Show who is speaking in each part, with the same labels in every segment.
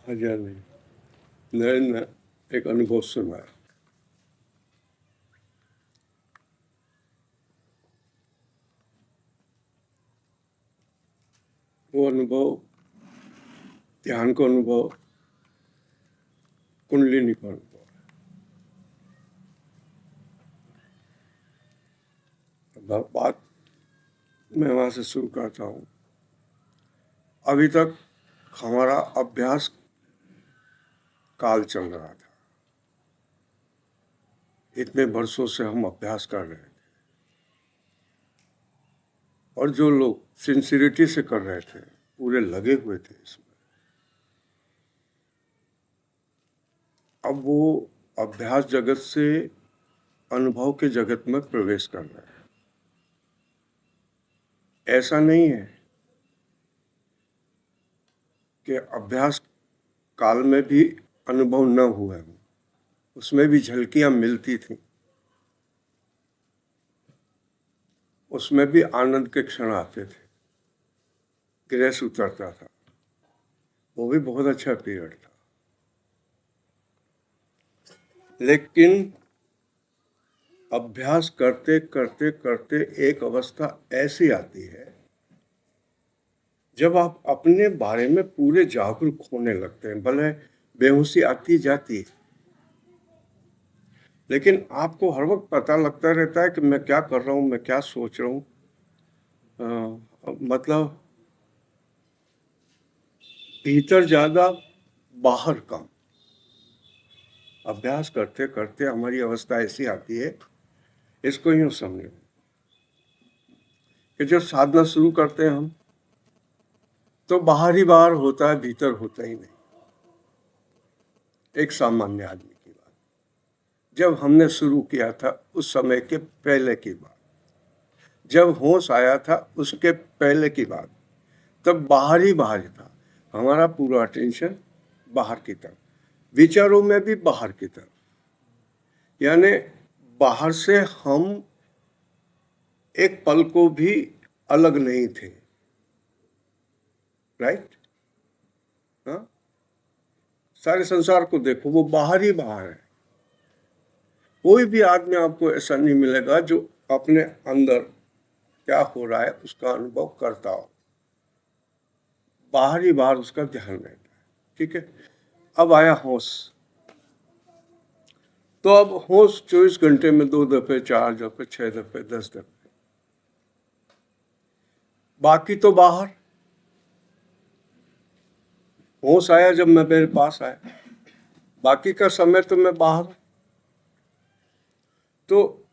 Speaker 1: हजार नहीं, नरेंद्र ने एक अनुभव सुनाया। वो अनुभव ध्यान का अनुभव, कुंडलिनी का अनुभव। बात मैं वहां से शुरू करता हूँ। अभी तक हमारा अभ्यास काल चल रहा था। इतने वर्षों से हम अभ्यास कर रहे थे और जो लोग सिंसियरिटी से कर रहे थे, पूरे लगे हुए थे इसमें, अब वो अभ्यास जगत से अनुभव के जगत में प्रवेश कर रहे हैं। ऐसा नहीं है कि अभ्यास काल में भी अनुभव न हुए हो, उसमें भी झलकियां मिलती थी, उसमें भी आनंद के क्षण आते थे, ग्रेस उतरता था। वो भी बहुत अच्छा पीरियड था। लेकिन अभ्यास करते करते करते एक अवस्था ऐसी आती है जब आप अपने बारे में पूरे जागरूक होने लगते हैं। भले बेहोशी आती जाती है, लेकिन आपको हर वक्त पता लगता रहता है कि मैं क्या कर रहा हूं, मैं क्या सोच रहा हूं। मतलब भीतर ज्यादा, बाहर कम। अभ्यास करते करते हमारी अवस्था ऐसी आती है, इसको यूं समझो कि जब साधना शुरू करते हैं हम, तो बाहर ही बाहर होता है, भीतर होता ही नहीं। एक सामान्य आदमी की बात, जब हमने शुरू किया था उस समय के पहले की बात, जब होश आया था उसके पहले की बात, तब बाहर ही बाहर था। हमारा पूरा अटेंशन बाहर की तरफ, विचारों में भी बाहर की तरफ। यानी बाहर से हम एक पल को भी अलग नहीं थे। राइट? हाँ, सारे संसार को देखो, वो बाहर ही बाहर है। कोई भी आदमी आपको ऐसा नहीं मिलेगा जो अपने अंदर क्या हो रहा है उसका अनुभव करता हो। बाहर ही बाहर उसका ध्यान रहता है। ठीक है, अब आया होश। तो अब होश 24 घंटे में 2 दफे, 4 दफे, 6 दफे, 10 दफे, बाकी तो बाहर। होश आया जब मैं मेरे पास आया, बाकी का समय तो मैं बाहर। तो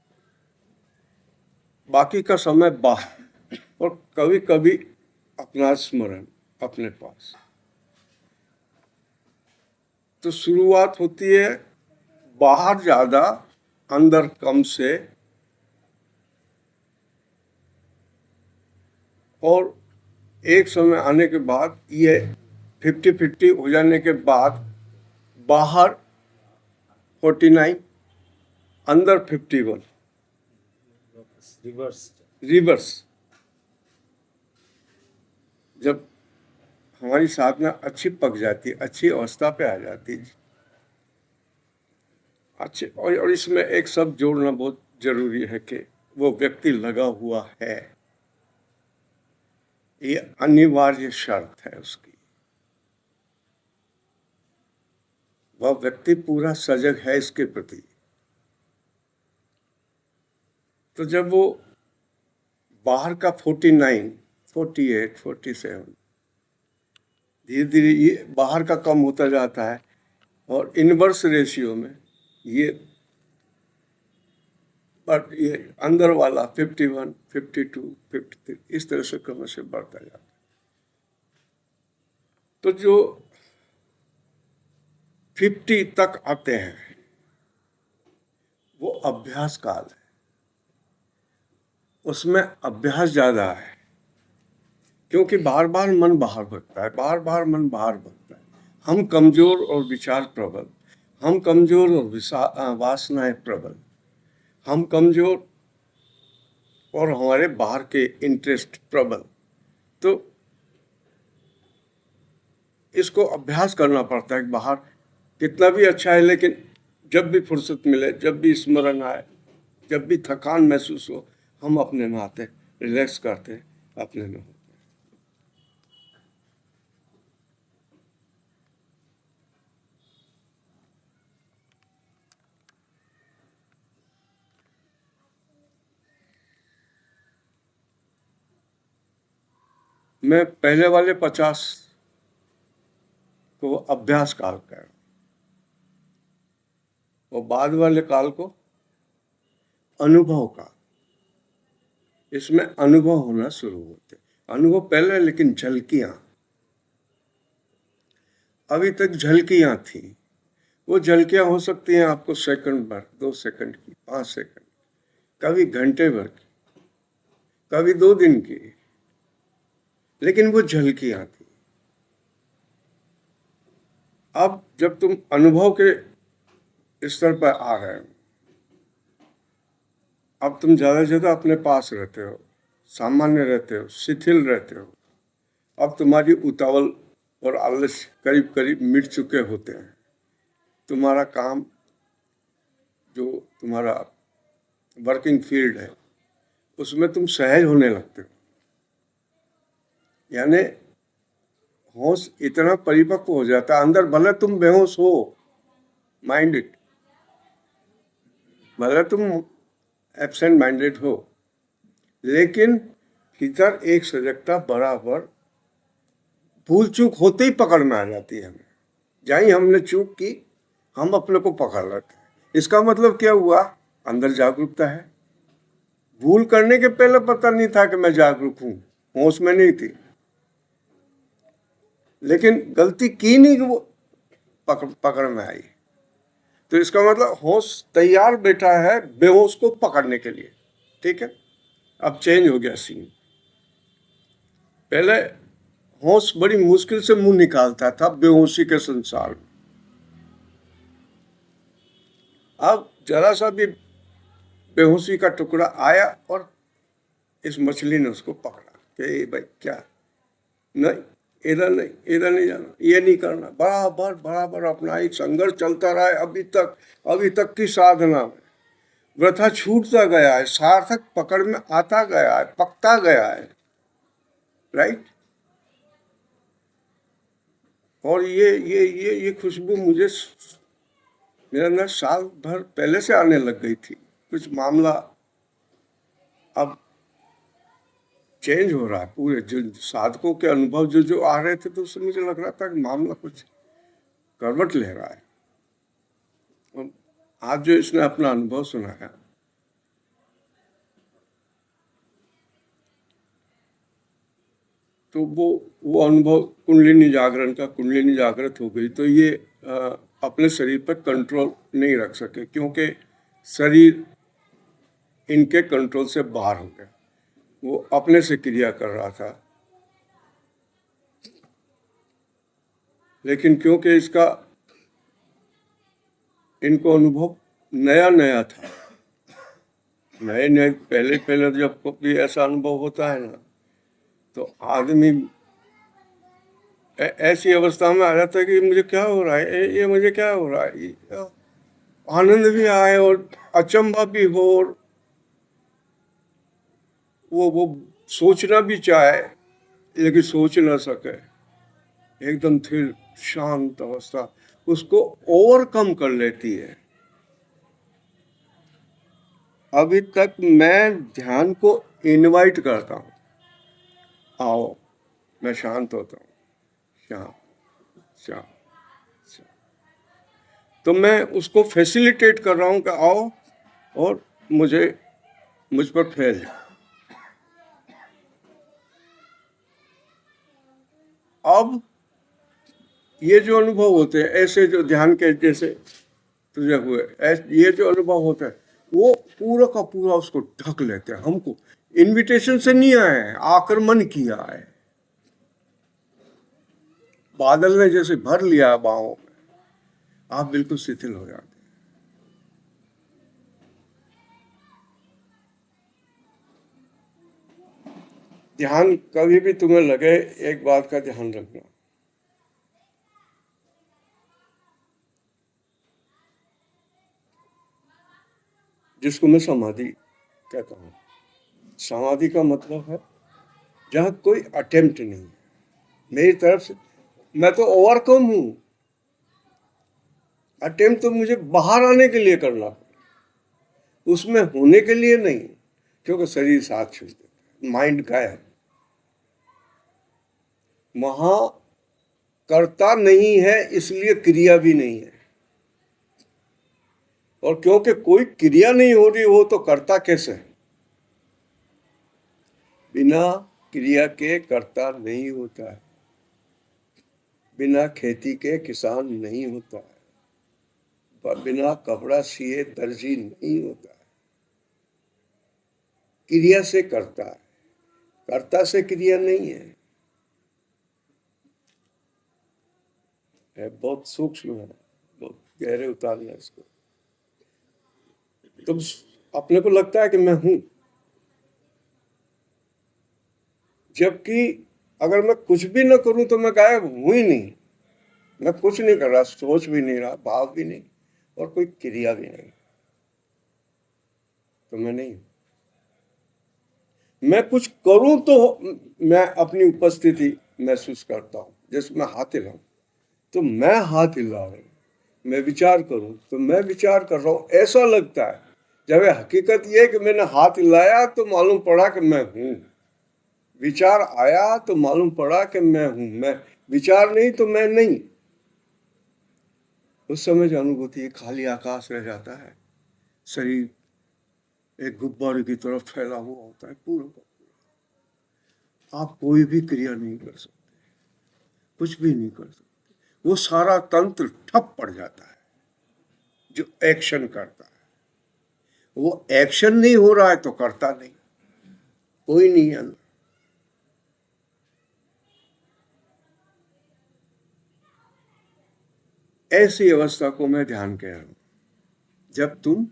Speaker 1: बाकी का समय बाहर, और कभी कभी अपना स्मरण अपने पास। तो शुरुआत होती है बाहर ज्यादा, अंदर कम से, और एक समय आने के बाद ये 50-50 हो जाने के बाद बाहर 49, अंदर 51। रिवर्स। जब हमारी साधना अच्छी पक जाती, अच्छी अवस्था पे आ जाती, अच्छे, और इसमें एक शब्द जोड़ना बहुत जरूरी है कि वो व्यक्ति लगा हुआ है। ये अनिवार्य शर्त है उसकी। वह व्यक्ति पूरा सजग है इसके प्रति। तो जब वो बाहर का 49, 48, 47 धीरे धीरे ये बाहर का कम होता जाता है, और इनवर्स रेशियो में ये, बट ये अंदर वाला 51, 52, 53 इस तरह से क्रम से बढ़ता जाता है। तो जो 50 तक आते हैं वो अभ्यास काल है, उसमें अभ्यास ज्यादा है, क्योंकि बार बार मन बाहर भटकता है, बार बार मन बाहर भटकता है। हम कमजोर और विचार प्रबल, हम कमजोर और वासनाएं प्रबल, हम कमजोर और हमारे बाहर के इंटरेस्ट प्रबल। तो इसको अभ्यास करना पड़ता है। बाहर कितना भी अच्छा है, लेकिन जब भी फुर्सत मिले, जब भी स्मरण आए, जब भी थकान महसूस हो, हम अपने में आते, रिलैक्स करते, अपने में होते। मैं पहले वाले 50 को अभ्यास काल कह रहा हूं, और बाद वाले काल को अनुभव काल। इसमें अनुभव होना शुरू होते, अनुभव पहले, लेकिन झलकियां, अभी तक झलकियां थी। वो झलकियां हो सकती हैं आपको सेकंड भर, 2 सेकंड की, 5 सेकंड, कभी घंटे भर की, कभी 2 दिन की, लेकिन वो झलकियां थी। अब जब तुम अनुभव के स्तर पर आ रहे हो, अब तुम ज्यादा से ज्यादा अपने पास रहते हो, सामान्य रहते हो, शिथिल रहते हो। अब तुम्हारी उतावल और आलस करीब करीब मिट चुके होते हैं। तुम्हारा काम, जो तुम्हारा वर्किंग फील्ड है, उसमें तुम सहज होने लगते हो। यानी होश इतना परिपक्व हो जाता है, अंदर भले तुम बेहोश हो, माइंडेड, भले तुम एब्सेंट माइंडेड हो, लेकिन भीतर एक सजगता बराबर, भूल चूक होते ही पकड़ में आ जाती है हमें। जहाँ ही हमने चूक की, हम अपने को पकड़ लेते हैं। इसका मतलब क्या हुआ? अंदर जागरूकता है। भूल करने के पहले पता नहीं था कि मैं जागरूक हूं, होश में नहीं थी, लेकिन गलती की नहीं कि वो पकड़ में आई। तो इसका मतलब होश तैयार बैठा है बेहोश को पकड़ने के लिए। ठीक है, अब चेंज हो गया सीन। पहले होश बड़ी मुश्किल से मुंह निकालता था बेहोशी के संसार में। अब जरा सा भी बेहोशी का टुकड़ा आया और इस मछली ने उसको पकड़ा कि भाई क्या, नहीं, इधर नहीं, इधर नहीं जाना, ये नहीं करना। बराबर बराबर अपना एक संघर्ष चलता रहा है अभी तक की साधना में। वृथा छूटता गया है, सार्थक पकड़ में आता गया है, पकता गया है। राइट। और ये खुशबू मुझे मेरे अंदर साल भर पहले से आने लग गई थी। कुछ मामला अब चेंज हो रहा है। पूरे जो साधकों के अनुभव जो आ रहे थे, तो उससे मुझे लग रहा था कि मामला कुछ करवट ले रहा है। और आज जो इसने अपना अनुभव सुनाया, तो वो अनुभव कुंडलिनी जागरण का, कुंडलिनी जागृत हो गई। तो ये अपने शरीर पर कंट्रोल नहीं रख सके, क्योंकि शरीर इनके कंट्रोल से बाहर हो गया। वो अपने से क्रिया कर रहा था, लेकिन क्योंकि इसका इनको अनुभव नया नया था, नए पहले जब भी ऐसा अनुभव होता है ना, तो आदमी ऐसी अवस्था में आ जाता है कि मुझे क्या हो रहा है, ये मुझे क्या हो रहा है। आनंद भी आए और अचंभा भी हो, और वो सोचना भी चाहे लेकिन सोच ना सके। एकदम फिर शांत अवस्था उसको ओवरकम कर लेती है। अभी तक मैं ध्यान को इनवाइट करता हूँ, आओ, मैं शांत होता हूँ, शांत शांत शांत। तो मैं उसको फैसिलिटेट कर रहा हूँ कि आओ और मुझ पर फैल जाओ। अब ये जो अनुभव होते हैं, ऐसे जो ध्यान के जैसे तुझे हुए, ये जो अनुभव होता है, वो पूरा का पूरा उसको ढक लेते हैं। हमको इनविटेशन से नहीं आए हैं, आक्रमण किया है। बादल ने जैसे भर लिया बाहों में, आप बिल्कुल शिथिल हो जाते हैं। ध्यान कभी भी तुम्हें लगे, एक बात का ध्यान रखना, जिसको मैं समाधि कहता हूँ। समाधि का मतलब है जहाँ कोई अटेम्प्ट नहीं है मेरी तरफ से, मैं तो ओवरकम हूँ। अटेम्प्ट तो मुझे बाहर आने के लिए करना पड़े, उसमें होने के लिए नहीं, क्योंकि शरीर साथ छोड़ देता है, माइंड गायब। वहां कर्ता नहीं है इसलिए क्रिया भी नहीं है, और क्योंकि कोई क्रिया नहीं हो रही हो तो कर्ता कैसे है? बिना क्रिया के कर्ता नहीं होता है, बिना खेती के किसान नहीं होता है, बिना कपड़ा सिए दर्जी नहीं होता है। क्रिया से करता है, कर्ता से क्रिया नहीं है। बहुत सूक्ष्म है, बहुत गहरे उतारना है इसको। तो अपने को लगता है कि मैं हूं, जबकि अगर मैं कुछ भी न करूं तो मैं गायब हूं ही नहीं। मैं कुछ नहीं कर रहा, सोच भी नहीं रहा, भाव भी नहीं, और कोई क्रिया भी नहीं, तो मैं नहीं हूं। मैं कुछ करूं तो मैं अपनी उपस्थिति महसूस करता हूं। जैसे मैं हाथ हिलाऊं तो मैं हाथ हिला रहा हूं, मैं विचार करूं तो मैं विचार कर रहा हूं, ऐसा लगता है। जब हकीकत यह है कि मैंने हाथ हिलाया तो मालूम पड़ा कि मैं हूं, विचार आया तो मालूम पड़ा कि मैं हूं, मैं विचार नहीं तो मैं नहीं। उस समय जो अनुभूति है, खाली आकाश रह जाता है, शरीर एक गुब्बारे की तरफ फैला हुआ होता है पूरा का पूरा। आप कोई भी क्रिया नहीं कर सकते, कुछ भी नहीं कर सकते, वो सारा तंत्र ठप पड़ जाता है। जो एक्शन करता है, वो एक्शन नहीं हो रहा है तो करता नहीं, कोई नहीं है अंदर। ऐसी अवस्था को मैं ध्यान कह रहा हूं, जब तुम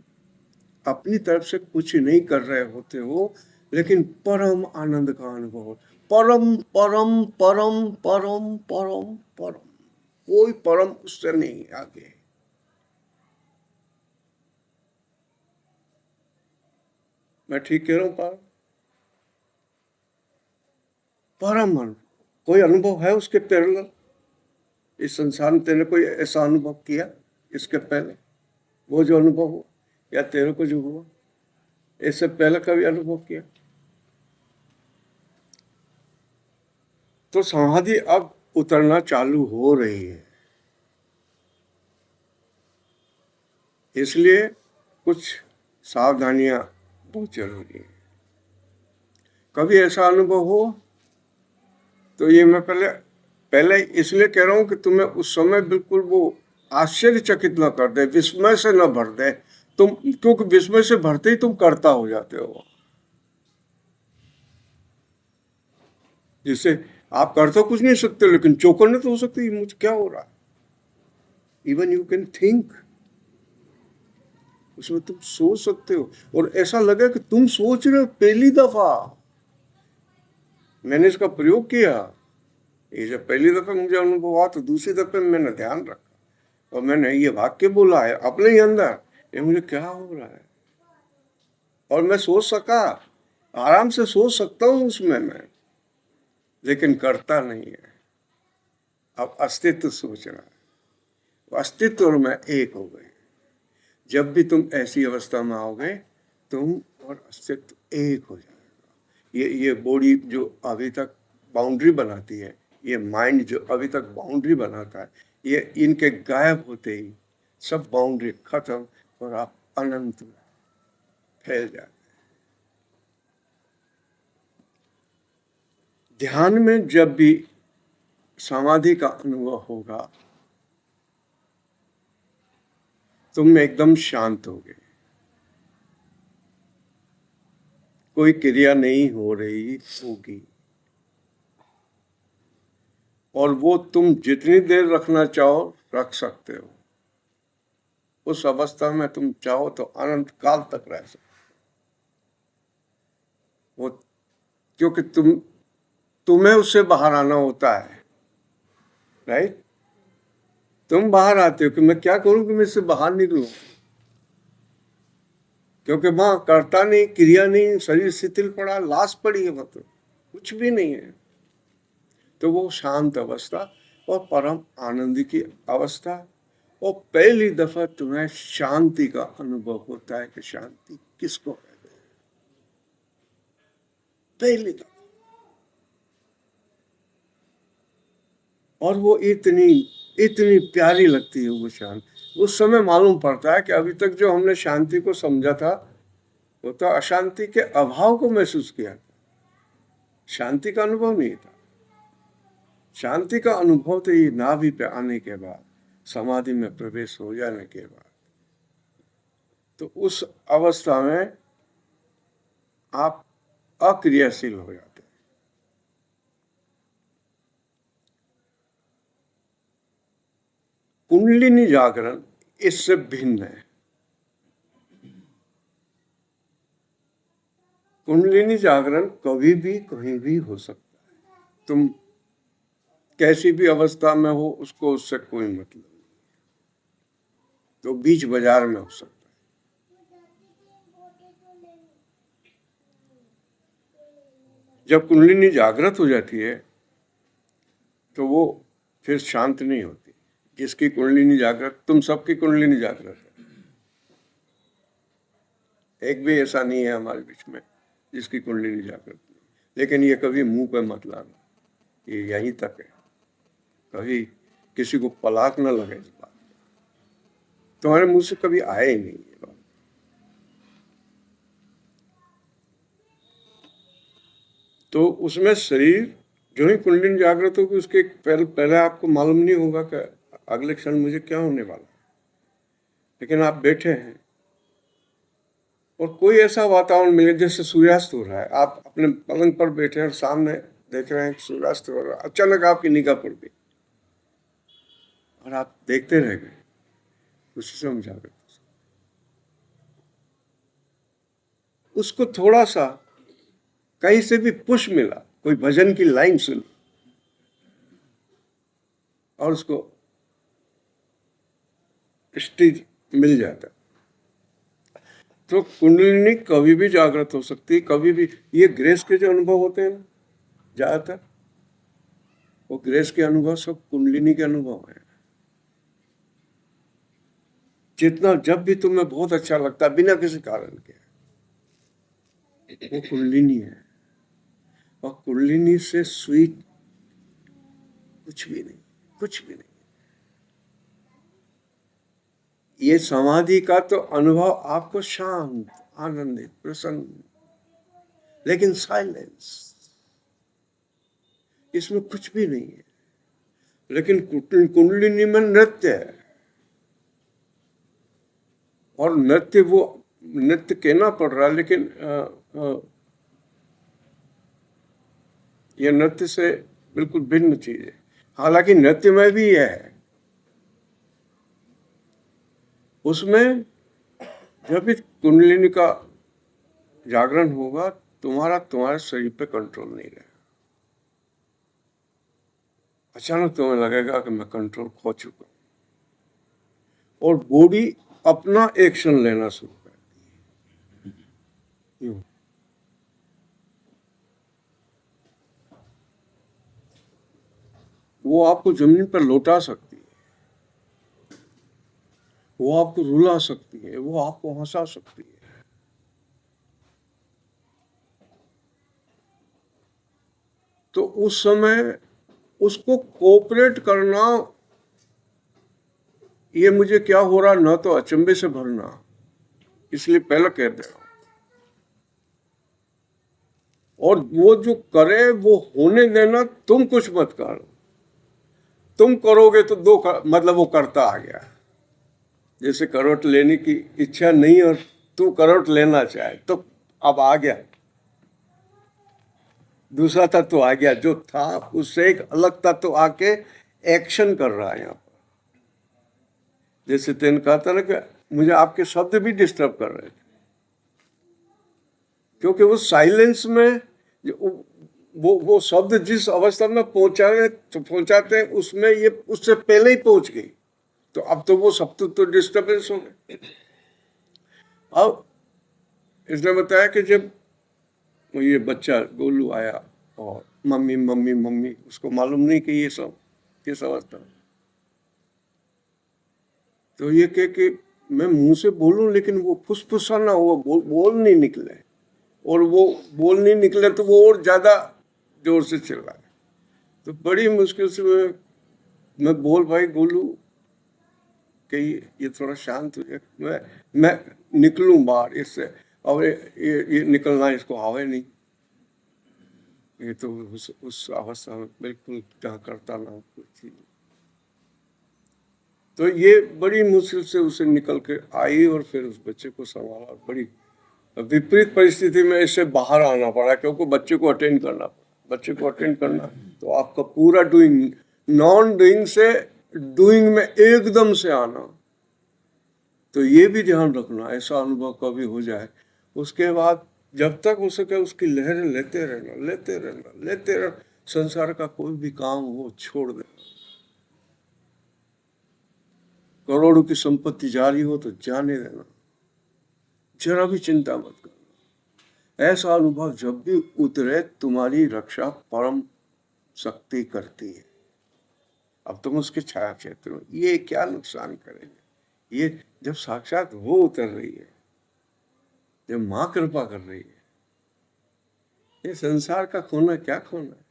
Speaker 1: अपनी तरफ से कुछ नहीं कर रहे होते हो, लेकिन परम आनंद का अनुभव, परम परम परम परम परम परम, कोई परम उससे नहीं आगे। मैं ठीक कह रहा हूं? परम अनुभव, कोई अनुभव है उसके पैरेलल इस संसार में? तेरे कोई ऐसा अनुभव किया इसके पहले, वो जो अनुभव हुआ, या तेरे को जो हुआ, इससे पहले कभी अनुभव किया? तो समाधि अब उतरना चालू हो रही है, इसलिए कुछ सावधानियां बहुत जरूरी है। कभी ऐसा अनुभव हो तो ये मैं पहले पहले इसलिए कह रहा हूं कि तुम्हें उस समय बिल्कुल वो आश्चर्यचकित न कर दे, विस्मय से न भर दे तुम, क्योंकि विस्मय से भरते ही तुम कर्ता हो जाते हो। जिससे आप कर तो कुछ नहीं सकते, लेकिन चौकन्ने तो हो सकते, मुझे क्या हो रहा है। इवन यू कैन थिंक, उसमें तुम सोच सकते हो, और ऐसा लगे कि तुम सोच रहे हो। पहली दफा मैंने इसका प्रयोग किया, ये जब पहली दफा मुझे अनुभव हुआ तो दूसरी दफे मैंने ध्यान रखा और मैंने ये वाक्य बोला है अपने ही अंदर, ये मुझे क्या हो रहा है। और मैं सोच सका, आराम से सोच सकता हूं उसमें मैं, लेकिन करता नहीं है। अब अस्तित्व सोच रहा है, अस्तित्व और मैं एक हो गए। जब भी तुम ऐसी अवस्था में आओगे, तुम और अस्तित्व एक हो जाएगा। ये बॉडी जो अभी तक बाउंड्री बनाती है, ये माइंड जो अभी तक बाउंड्री बनाता है, ये इनके गायब होते ही सब बाउंड्री खत्म और आप अनंत में फैल जाते। ध्यान में जब भी समाधि का अनुभव होगा, तुम एकदम शांत होगे, कोई क्रिया नहीं हो रही होगी, और वो तुम जितनी देर रखना चाहो रख सकते हो। उस अवस्था में तुम चाहो तो अनंत काल तक रह सकते हो, क्योंकि तुम्हें उससे बाहर आना होता है, राइट? तुम बाहर आते हो कि मैं क्या करूं कि मैं इससे बाहर निकलूं। क्योंकि वहां करता नहीं, क्रिया नहीं, शरीर शिथिल पड़ा, लाश पड़ी है, वह तो कुछ भी नहीं है। तो वो शांत अवस्था और परम आनंद की अवस्था, और पहली दफा तुम्हें शांति का अनुभव होता है कि शांति किसको कहते हैं, पहली दफा। और वो इतनी इतनी प्यारी लगती है वो शांति। उस समय मालूम पड़ता है कि अभी तक जो हमने शांति को समझा था वो तो अशांति के अभाव को महसूस किया था, शांति का अनुभव नहीं था। शांति का अनुभव तो ये नाभि पे आने के बाद, समाधि में प्रवेश हो जाने के बाद, तो उस अवस्था में आप अक्रियाशील हो जाते हैं। कुंडलिनी जागरण इससे भिन्न है। कुंडलिनी जागरण कभी भी कहीं भी हो सकता है, तुम कैसी भी अवस्था में हो, उसको उससे कोई मतलब नहीं। तो बीच बाजार में हो सकता है। जब कुंडलिनी जागृत हो जाती है तो वो फिर शांत नहीं होती। जिसकी कुंडलिनी जागृत, तुम सबकी कुंडलिनी जागृत है, एक भी ऐसा नहीं है हमारे बीच में जिसकी कुंडलिनी जागृत नहीं। लेकिन ये कभी मुंह पे मत लाना, ये यहीं तक है, कभी किसी को पलाक न लगे इस बात, तुम्हारे मुंह से कभी आए ही नहीं ये बात। तो उसमें शरीर जो ही कुंडलिनी जागृत होगी, उसके पहले आपको मालूम नहीं होगा कि अगले क्षण मुझे क्या होने वाला है। लेकिन आप बैठे हैं और कोई ऐसा वातावरण मिले जैसे सूर्यास्त हो रहा है, आप अपने पलंग पर बैठे हैं और सामने देख रहे हैं सूर्यास्त हो रहा है, अचानक आपकी निगाह पड़ गई और आप देखते रह गए, उसी से हम जागृत। उसको थोड़ा सा कहीं से भी पुश मिला, कोई भजन की लाइन सुनी और उसको स्टेज मिल जाता, तो कुंडलिनी कभी भी जागृत हो सकती है, कभी भी। ये ग्रेस के जो अनुभव होते हैं ना, ज्यादातर वो ग्रेस के अनुभव सब कुंडलिनी के अनुभव है। जितना जब भी तुम्हें बहुत अच्छा लगता है बिना किसी कारण के, वो कुंडलिनी है। और कुंडलिनी से स्वीट कुछ भी नहीं, कुछ भी नहीं। ये समाधि का तो अनुभव आपको शांत, आनंदित, प्रसन्न, लेकिन साइलेंस, इसमें कुछ भी नहीं है। लेकिन कुंडलिनी में नृत्य है, और नृत्य वो नृत्य कहना पड़ रहा है, लेकिन यह नृत्य से बिल्कुल भिन्न चीज है। हालांकि नृत्य में भी यह है, उसमें जब भी कुंडलिनी का जागरण होगा, तुम्हारे शरीर पे कंट्रोल नहीं रहेगा। अचानक तुम्हें लगेगा कि मैं कंट्रोल खो चुका हूं, और बॉडी अपना एक्शन लेना शुरू कर दी। वो आपको जमीन पर लौटा सकती है, वो आपको रुला सकती है, वो आपको हंसा सकती है। तो उस समय उसको कोऑपरेट करना, ये मुझे क्या हो रहा, ना तो अचंभे से भरना, इसलिए पहले कह दे रहा हूं। और वो जो करे वो होने देना, तुम कुछ मत करो। तुम करोगे तो मतलब वो करता आ गया। जैसे करवट लेने की इच्छा नहीं और तू करवट लेना चाहे, तो अब आ गया, दूसरा तत्व आ गया, जो था उससे एक अलग तत्व आके एक्शन कर रहा है यहाँ पर। जैसे तेन कहता ना कि मुझे आपके शब्द भी डिस्टर्ब कर रहे थे, क्योंकि वो साइलेंस में वो शब्द जिस अवस्था में पहुंचाते हैं, उसमें ये उससे पहले ही पहुंच गई, तो अब तो वो शब्द तो डिस्टर्बेंस हो गए। अब इसने बताया कि जब ये बच्चा गोलू आया और मम्मी मम्मी मम्मी, उसको मालूम नहीं कि ये सब किस अवस्था में, तो ये कह कि मैं मुंह से बोलूं लेकिन वो फुसफुसाना हुआ बोल नहीं निकले, और वो बोल नहीं निकले तो वो और ज्यादा जोर से चिल्लाए। तो बड़ी मुश्किल से मैं बोल भाई गोलू कि ये थोड़ा शांत हो जाए, मैं निकलूं बाहर इससे, और ये निकलना इसको आवे नहीं, ये तो उस अवस्था में बिल्कुल क्या करता ना कुछ चीज। तो ये बड़ी मुश्किल से उसे निकल के आई और फिर उस बच्चे को संभाला। बड़ी विपरीत परिस्थिति में इससे बाहर आना पड़ा, क्योंकि बच्चे को अटेंड करना पड़ा। बच्चे को अटेंड करना तो आपका पूरा डूइंग, नॉन डूइंग से डूइंग में एकदम से आना, तो ये भी ध्यान रखना ऐसा अनुभव कभी हो जाए, उसके बाद जब तक हो सके उसकी लहरें लेते रहना, लेते रहना, लेते रहना। संसार का कोई भी काम हो छोड़ देना। करोड़ों की संपत्ति जारी हो तो जाने देना, जरा भी चिंता मत करना। ऐसा अनुभव जब भी उतरे, तुम्हारी रक्षा परम शक्ति करती है। अब तुम उसके छाया क्षेत्र में, ये क्या नुकसान करेंगे। ये जब साक्षात वो उतर रही है, जब माँ कृपा कर रही है, ये संसार का खोना क्या खोना है।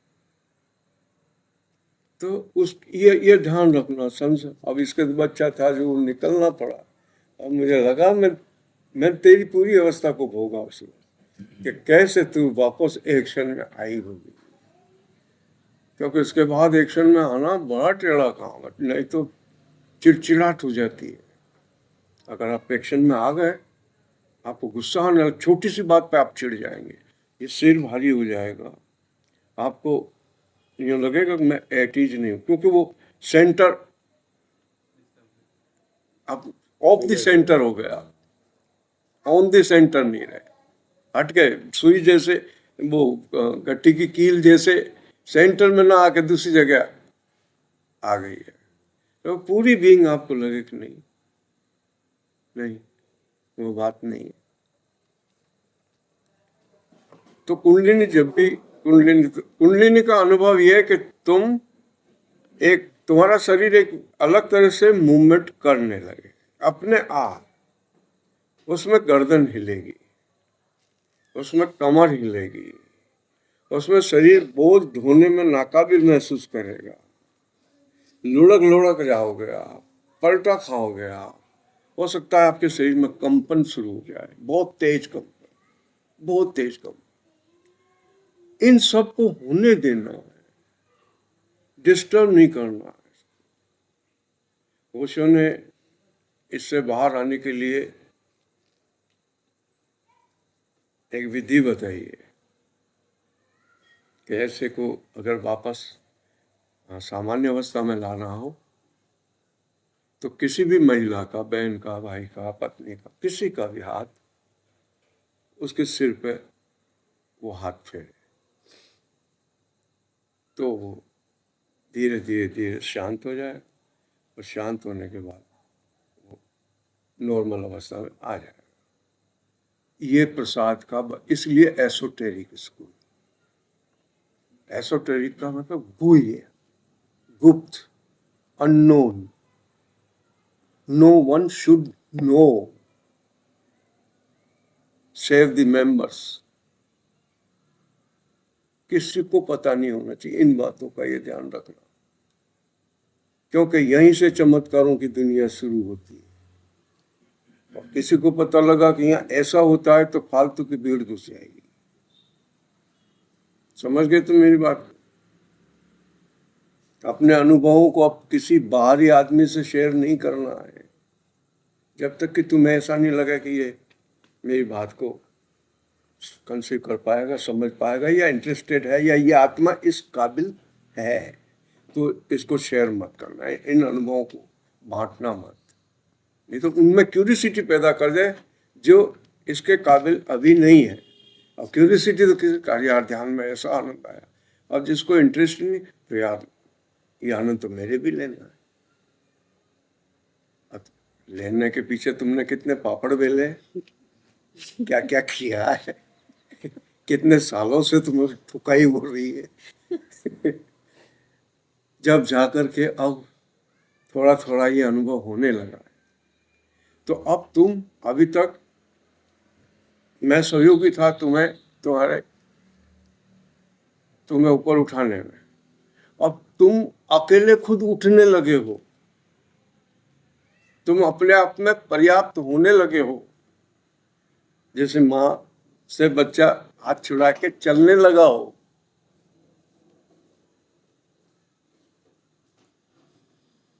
Speaker 1: तो उस ये ध्यान रखना। संसार, अब इसका बच्चा था जो निकलना पड़ा, अब मुझे लगा मैं तेरी पूरी अवस्था को भोगा उसमें, कि कैसे तू वापस एक्शन में आई होगी, क्योंकि उसके बाद एक्शन में आना बड़ा टेढ़ा काम है, नहीं तो चिड़चिड़ाहट हो जाती है। अगर आप एक्शन में आ गए, आपको गुस्सा आने लगा, छोटी सी बात पे आप चिढ़ जाएंगे, ये सिर भारी हो जाएगा, आपको यूँ लगेगा कि मैं एट ईज नहीं हूँ, क्योंकि वो सेंटर आप ऑफ द सेंटर हो गया, ऑन द सेंटर नहीं रहे, हट गए। सुई जैसे, वो गट्टी की कील जैसे सेंटर में ना आके दूसरी जगह आ गई है, तो पूरी बीइंग आपको लगे कि नहीं नहीं, वो बात नहीं है। तो कुंडलिनी जब भी कुंडलिनी का अनुभव यह है कि तुम्हारा शरीर एक अलग तरह से मूवमेंट करने लगे अपने आप, उसमें गर्दन हिलेगी, उसमें कमर हिलेगी, उसमें शरीर बोझ ढोने में नाकाबिल महसूस करेगा, लुढ़क लुढ़क जाओगे आप, पलटा खाओगे आप, हो सकता है आपके शरीर में कंपन शुरू हो जाए, बहुत तेज कंपन, बहुत तेज कंपन। इन सब को होने देना है, डिस्टर्ब नहीं करना है। ओशो ने इससे बाहर आने के लिए एक विधि बताई है कि ऐसे को अगर वापस सामान्य अवस्था में लाना हो तो किसी भी महिला का, बहन का, भाई का, पत्नी का, किसी का भी हाथ उसके सिर पे वो हाथ फेरे, तो वो धीरे धीरे धीरे शांत हो जाए, और शांत होने के बाद वो नॉर्मल अवस्था में आ जाए। ये प्रसाद का, इसलिए एसोटेरिक स्कूल, एसोटेरिक का मतलब गुह्य, गुप्त, unknown, no one should know save the members, किसी को पता नहीं होना चाहिए इन बातों का, ये ध्यान रखना, क्योंकि यहीं से चमत्कारों की दुनिया शुरू होती है। और किसी को पता लगा कि यहाँ ऐसा होता है तो फालतू की भीड़ घुस जाएगी। समझ गए तुम मेरी बात। अपने अनुभवों को अब किसी बाहरी आदमी से शेयर नहीं करना है, जब तक कि तुम्हें ऐसा नहीं लगा कि ये मेरी बात को कंसीव कर पाएगा, समझ पाएगा, या इंटरेस्टेड है, या ये आत्मा इस काबिल है, तो इसको शेयर मत करना है, इन अनुभवों को बांटना मत, नहीं तो उनमें क्यूरियोसिटी पैदा कर दे जो इसके काबिल अभी नहीं है। अब क्यूरियोसिटी तो किसी का, यार ध्यान में ऐसा आनंद आया, अब जिसको इंटरेस्ट नहीं तो यार ये आनंद तो मेरे भी लेना है। अब लेने के पीछे तुमने कितने पापड़ बेले, क्या क्या किया है, कितने सालों से तुम्हें थकाई हो रही है। जब जाकर के अब थोड़ा थोड़ा ये अनुभव होने लगा, तो अब तुम, अभी तक मैं सहयोगी था तुम्हें ऊपर उठाने में, अब तुम अकेले खुद उठने लगे हो, तुम अपने आप में पर्याप्त होने लगे हो। जैसे माँ से बच्चा हाथ छुड़ा के चलने लगा हो,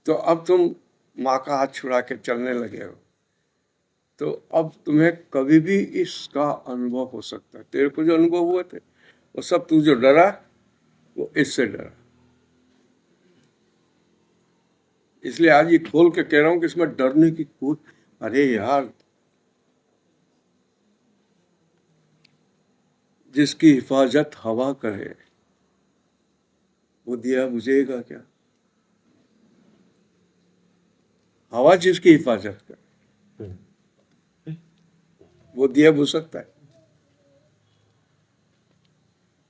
Speaker 1: तो अब तुम माँ का हाथ छुड़ा के चलने लगे हो, तो अब तुम्हें कभी भी इसका अनुभव हो सकता है। तेरे को जो अनुभव हुए थे वो सब, तू जो डरा वो इससे डरा। इसलिए आज ये खोल के कह रहा हूं कि इसमें डरने की कोई, अरे यार, जिसकी हिफाजत हवा करे वो दिया बुझेगा क्या? हवा जिसकी हिफाजत करे वो दिया बुझ सकता है?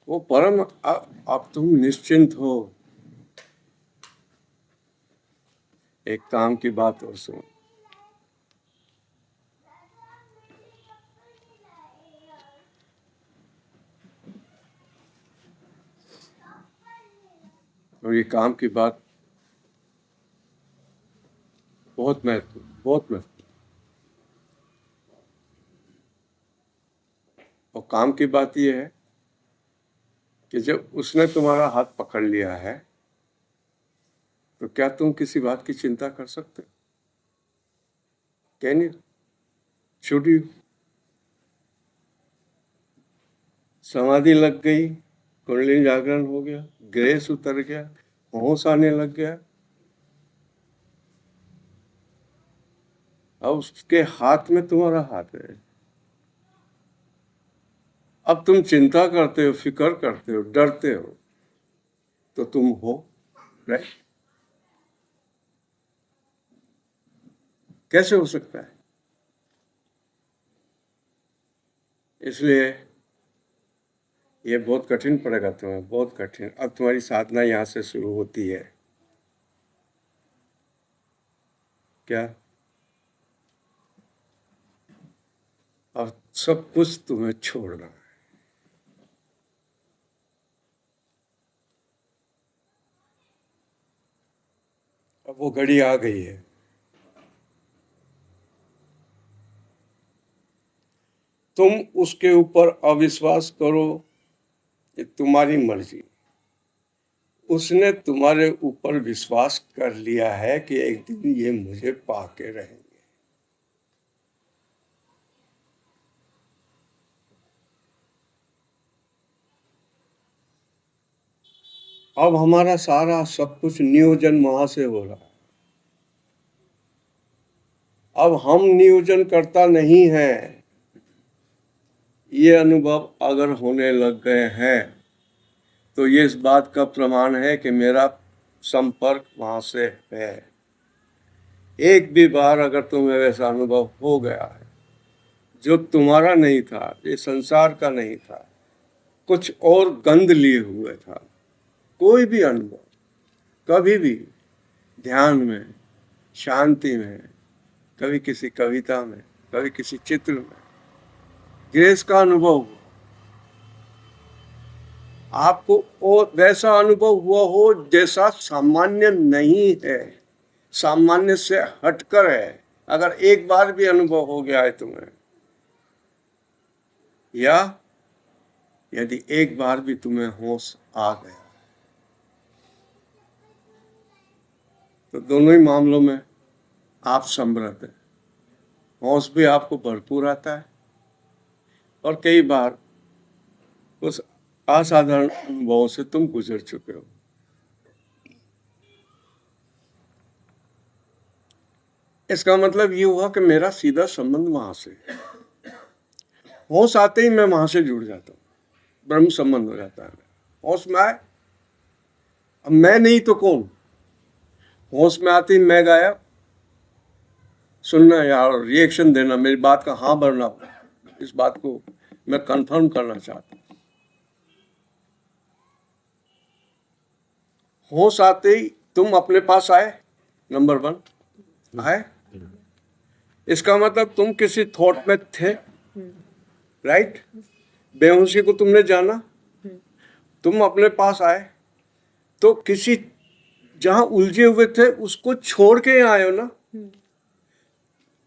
Speaker 1: वो परम। अब तुम निश्चिंत हो। एक काम की बात और सुनो, और ये काम की बात बहुत महत्वपूर्ण। और काम की बात यह है कि जब उसने तुम्हारा हाथ पकड़ लिया है, तो क्या तुम किसी बात की चिंता कर सकते? Can you? Should you? समाधि लग गई, कुंडलिनी जागरण हो गया, ग्रेस उतर गया, होश आने लग गया, अब उसके हाथ में तुम्हारा हाथ है। अब तुम चिंता करते हो, फिक्र करते हो, डरते हो, तो तुम हो, राइट? कैसे हो सकता है? इसलिए ये बहुत कठिन पड़ेगा तुम्हें, बहुत कठिन। अब तुम्हारी साधना यहाँ से शुरू होती है। क्या? अब सब कुछ तुम्हें छोड़ना है। अब वो घड़ी आ गई है। तुम उसके ऊपर अविश्वास करो, ये तुम्हारी मर्जी। उसने तुम्हारे ऊपर विश्वास कर लिया है कि एक दिन ये मुझे पाके रहेंगे। अब हमारा सारा सब कुछ नियोजन वहां से हो रहा है। अब हम नियोजन करता नहीं है। ये अनुभव अगर होने लग गए हैं तो ये इस बात का प्रमाण है कि मेरा संपर्क वहां से है। एक भी बार अगर तुम्हें वैसा अनुभव हो गया है जो तुम्हारा नहीं था, ये संसार का नहीं था, कुछ और गंध लिए हुए था, कोई भी अनुभव, कभी भी ध्यान में, शांति में, कभी किसी कविता में, कभी किसी चित्र में ग्रेस का अनुभव हुआ, आपको और वैसा अनुभव हुआ हो जैसा सामान्य नहीं है, सामान्य से हटकर है, अगर एक बार भी अनुभव हो गया है तुम्हें, या यदि एक बार भी तुम्हें होश आ गया, तो दोनों ही मामलों में आप समृद्ध हैं। होश भी आपको भरपूर आता है, और कई बार उस असाधारण अनुभवों से तुम गुजर चुके हो। इसका मतलब ये हुआ कि मेरा सीधा संबंध वहां से, होश आते ही मैं वहां से जुड़ जाता हूँ, ब्रह्म संबंध हो जाता है। होश में आए, अब मैं नहीं तो कौन? होश में आते ही मैं गायब, सुनना या रिएक्शन देना, मेरी बात का हाँ भरना, इस बात को मैं कंफर्म करना चाहता हूं। होश आते ही तुम अपने पास आए, नंबर 1 आए। इसका मतलब तुम किसी थॉट में थे, राइट? बेहोशी को तुमने जाना, तुम अपने पास आए, तो किसी जहां उलझे हुए थे उसको छोड़ के आए हो ना।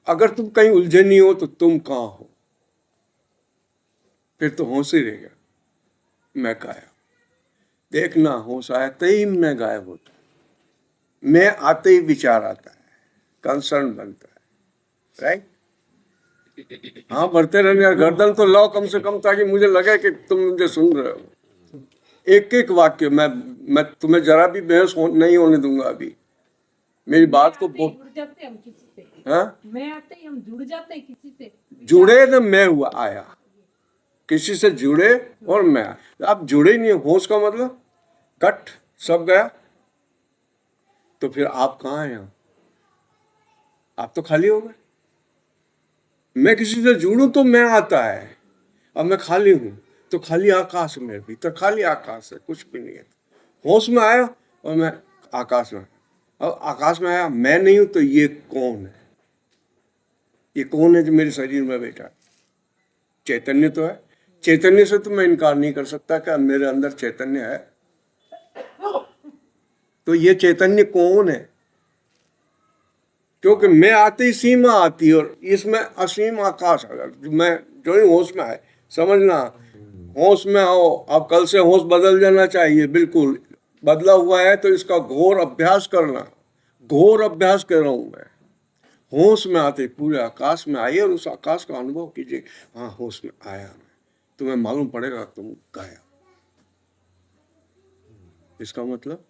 Speaker 1: अगर तुम कहीं उलझे नहीं हो तो तुम कहां हो? फिर तो होश ही रहेगा, मैं गायब। देखना, होश आते ही मैं गायब होता, मैं आते ही विचार आता है, कंसर्न बनता है, राइट? हाँ, बढ़ते रहने यार, गर्दन तो लाओ कम से कम, ताकि मुझे लगे कि तुम मुझे सुन रहे हो। एक एक वाक्य मैं तुम्हें जरा भी बहस नहीं होने दूंगा अभी। मेरी बात को
Speaker 2: जुड़ जाते हैं हम किसी से।
Speaker 1: हाँ?
Speaker 2: मैं आते ही हम जुड़ जाते हैं किसी से।
Speaker 1: जुड़े तो मैं हुआ आया, किसी से जुड़े और मैं आया। आप जुड़े ही नहीं, होश का मतलब कट, सब गया, तो फिर आप कहाँ हैं? आप तो खाली हो गए। मैं किसी से जुड़ूं तो मैं आता है, अब मैं खाली हूं तो खाली आकाश में, भीतर खाली आकाश है, कुछ भी नहीं है। होश में आया और मैं आकाश में, अब आकाश में आया, मैं नहीं हूं तो ये कौन है? ये कौन है जो मेरे शरीर में बैठा है? चैतन्य तो है। चैतन्य से तो मैं इनकार नहीं कर सकता कि मेरे अंदर चैतन्य है। तो ये चैतन्य कौन है? क्योंकि मैं आते ही सीमा आती है और इसमें असीम आकाश है। मैं जो ही होश में आए, समझना, होश में आओ। अब कल से होश बदल जाना चाहिए, बिल्कुल बदला हुआ है तो इसका घोर अभ्यास करना। घोर अभ्यास कर रहा हूं मैं। होश में आते पूरे आकाश में आइए और उस आकाश का अनुभव कीजिए। हाँ, होश में आया मैं, तुम्हें मालूम पड़ेगा तुम गायब। इसका मतलब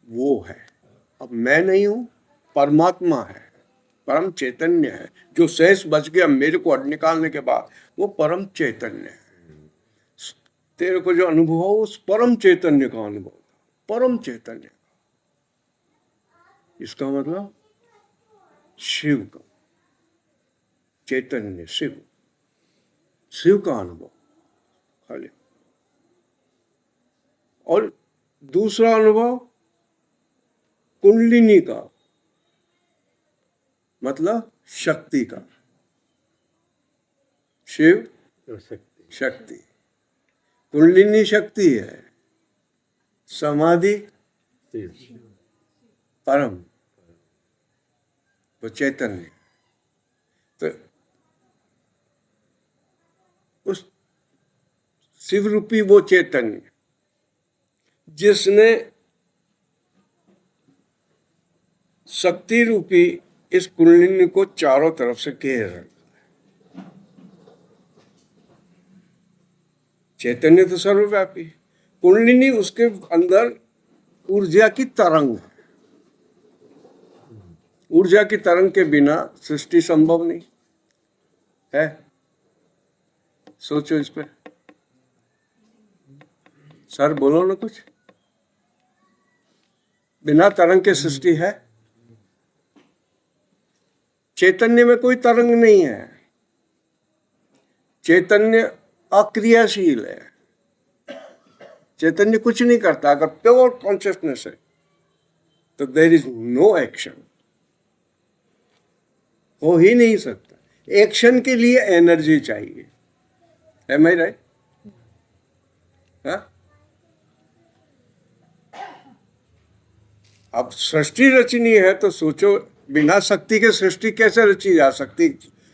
Speaker 1: वो है, अब मैं नहीं हूं, परमात्मा है, परम चैतन्य है। जो शेष बच गया मेरे को निकालने के बाद, वो परम चैतन्य है। तेरे को जो अनुभव हो उस परम चैतन्य का अनुभव, परम चैतन्य। इसका मतलब शिव का चैतन्य, शिव, शिव का अनुभव खाली। और दूसरा अनुभव कुंडलिनी का, मतलब शक्ति का। शिव शक्ति, कुंडलिनी शक्ति है, समाधि परम, वो चैतन्य। तो उस शिव रूपी वो चैतन्य जिसने शक्ति रूपी इस कुंडलिनी को चारों तरफ से घेर रखा है। चैतन्य तो सर्वव्यापी, कुंडलिनी उसके अंदर ऊर्जा की तरंग है। ऊर्जा की तरंग के बिना सृष्टि संभव नहीं है। सोचो इस पे। सर बोलो ना कुछ। बिना तरंग के सृष्टि है? चैतन्य में कोई तरंग नहीं है। चैतन्य अक्रियाशील है। चैतन्य कुछ नहीं करता। अगर प्योर कॉन्शियसनेस है तो देयर इज नो एक्शन, हो ही नहीं सकता। एक्शन के लिए एनर्जी चाहिए, है मैं राइट? हाँ, अब सृष्टि रचनी है तो सोचो, बिना शक्ति के सृष्टि कैसे रची जा सकती?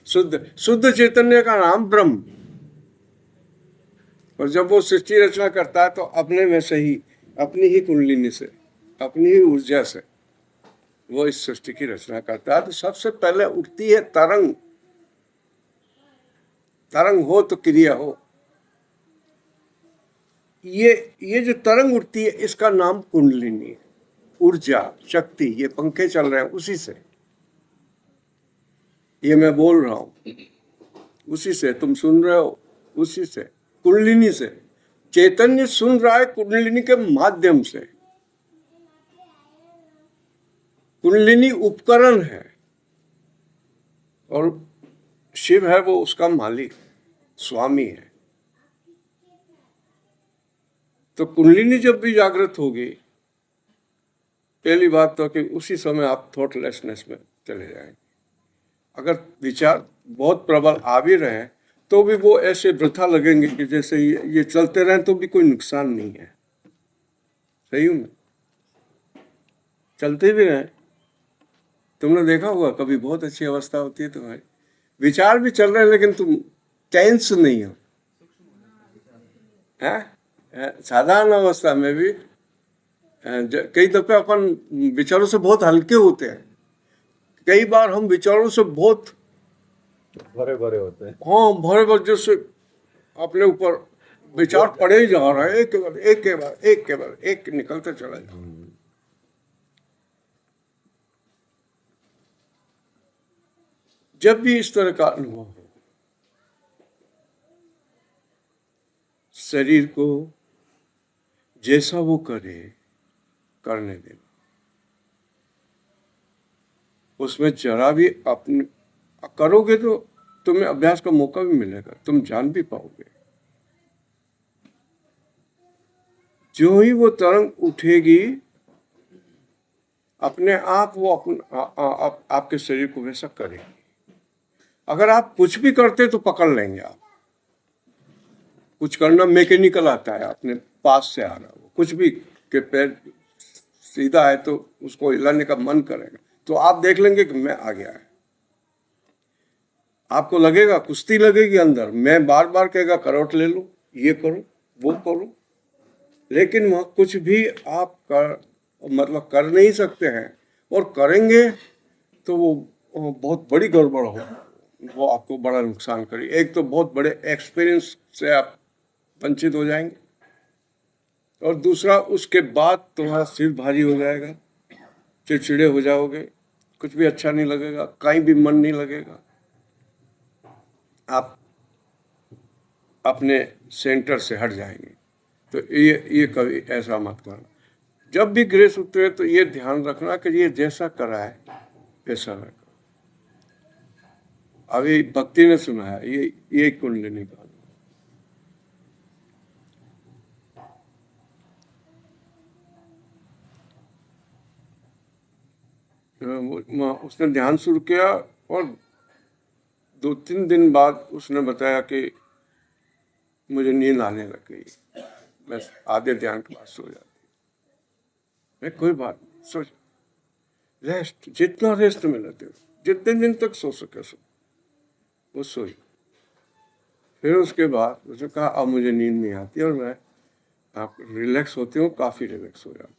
Speaker 1: शुद्ध शुद्ध चैतन्य का नाम ब्रह्म। और जब वो सृष्टि रचना करता है तो अपने में से ही, अपनी ही कुंडलिनी से, अपनी ही ऊर्जा से वो इस सृष्टि की रचना करता है। तो सबसे पहले उठती है तरंग। तरंग हो तो क्रिया हो। ये जो तरंग उठती है इसका नाम कुंडलिनी है। ऊर्जा, शक्ति, ये पंखे चल रहे हैं उसी से, ये मैं बोल रहा हूं उसी से, तुम सुन रहे हो उसी से, कुंडलिनी से। चैतन्य सुन रहा है कुंडलिनी के माध्यम से। कुंडलिनी उपकरण है और शिव है वो उसका मालिक। स्वामी है। तो कुंडलिनी जब भी जागृत होगी, पहली बात तो कि उसी समय आप थॉटलेसनेस में चले जाएंगे। अगर विचार बहुत प्रबल आ भी रहे तो भी वो ऐसे वृथा लगेंगे कि जैसे ये चलते रहें तो भी कोई नुकसान नहीं है। सही हूं मैं? चलते भी रहे, तुमने देखा होगा कभी बहुत अच्छी अवस्था होती है तुम्हारी, विचार भी चल रहे हैं लेकिन तुम टेंस नहीं हो। साधारण अवस्था में भी कई दफे अपन विचारों से बहुत हल्के होते हैं। कई बार हम विचारों से बहुत
Speaker 3: भरे भरे होते हैं।
Speaker 1: हाँ, भरे भरे, जैसे अपने ऊपर विचार पड़े ही जा रहा है, एक के बाद एक के बाद एक के बाद एक निकलते चला जा। जब भी इस तरह का अनुभव हो, शरीर को जैसा वो करे करने देना, उसमें जरा भी अपने करोगे तो तुम्हें अभ्यास का मौका भी मिलेगा, तुम जान भी पाओगे। जो ही वो तरंग उठेगी अपने आप वो आपके शरीर को वैसा करेगी। अगर आप कुछ भी करते तो पकड़ लेंगे आप। कुछ करना मैकेनिकल आता है, अपने पास से आ रहा है। कुछ भी के पैर सीधा है तो उसको हिलाने का मन करेगा तो आप देख लेंगे कि मैं आ गया है। आपको लगेगा, कुश्ती लगेगी अंदर, मैं बार बार कहेगा करवट ले लो, ये करो, वो करो, लेकिन वह कुछ भी आप कर नहीं सकते हैं। और करेंगे तो वो बहुत बड़ी गड़बड़ हो, वो आपको बड़ा नुकसान करे। एक तो बहुत बड़े एक्सपीरियंस से आप वंचित हो जाएंगे, और दूसरा उसके बाद तुम्हारा सिर भारी हो जाएगा, चिड़चिड़े हो जाओगे, कुछ भी अच्छा नहीं लगेगा, कहीं भी मन नहीं लगेगा। आप अपने सेंटर से हट जाएंगे। तो ये कभी ऐसा मत करना। जब भी ग्रेस उतरे तो ये ध्यान रखना कि ये जैसा करा है वैसा रखो। अभी भक्ति ने सुना है ये कुंडलिनी का। उसने ध्यान शुरू किया और 2-3 दिन बाद उसने बताया कि मुझे नींद आने लग गई, मैं आधे ध्यान के बाद सो जाती। मैं कोई बात नहीं, सो रेस्ट, जितना रेस्ट मिला दे, जितने दिन तक सो सके सो। वो सोई। फिर उसके बाद उसने कहा अब मुझे नींद नहीं आती और मैं आप रिलैक्स होती हूँ, काफी रिलैक्स हो जाती।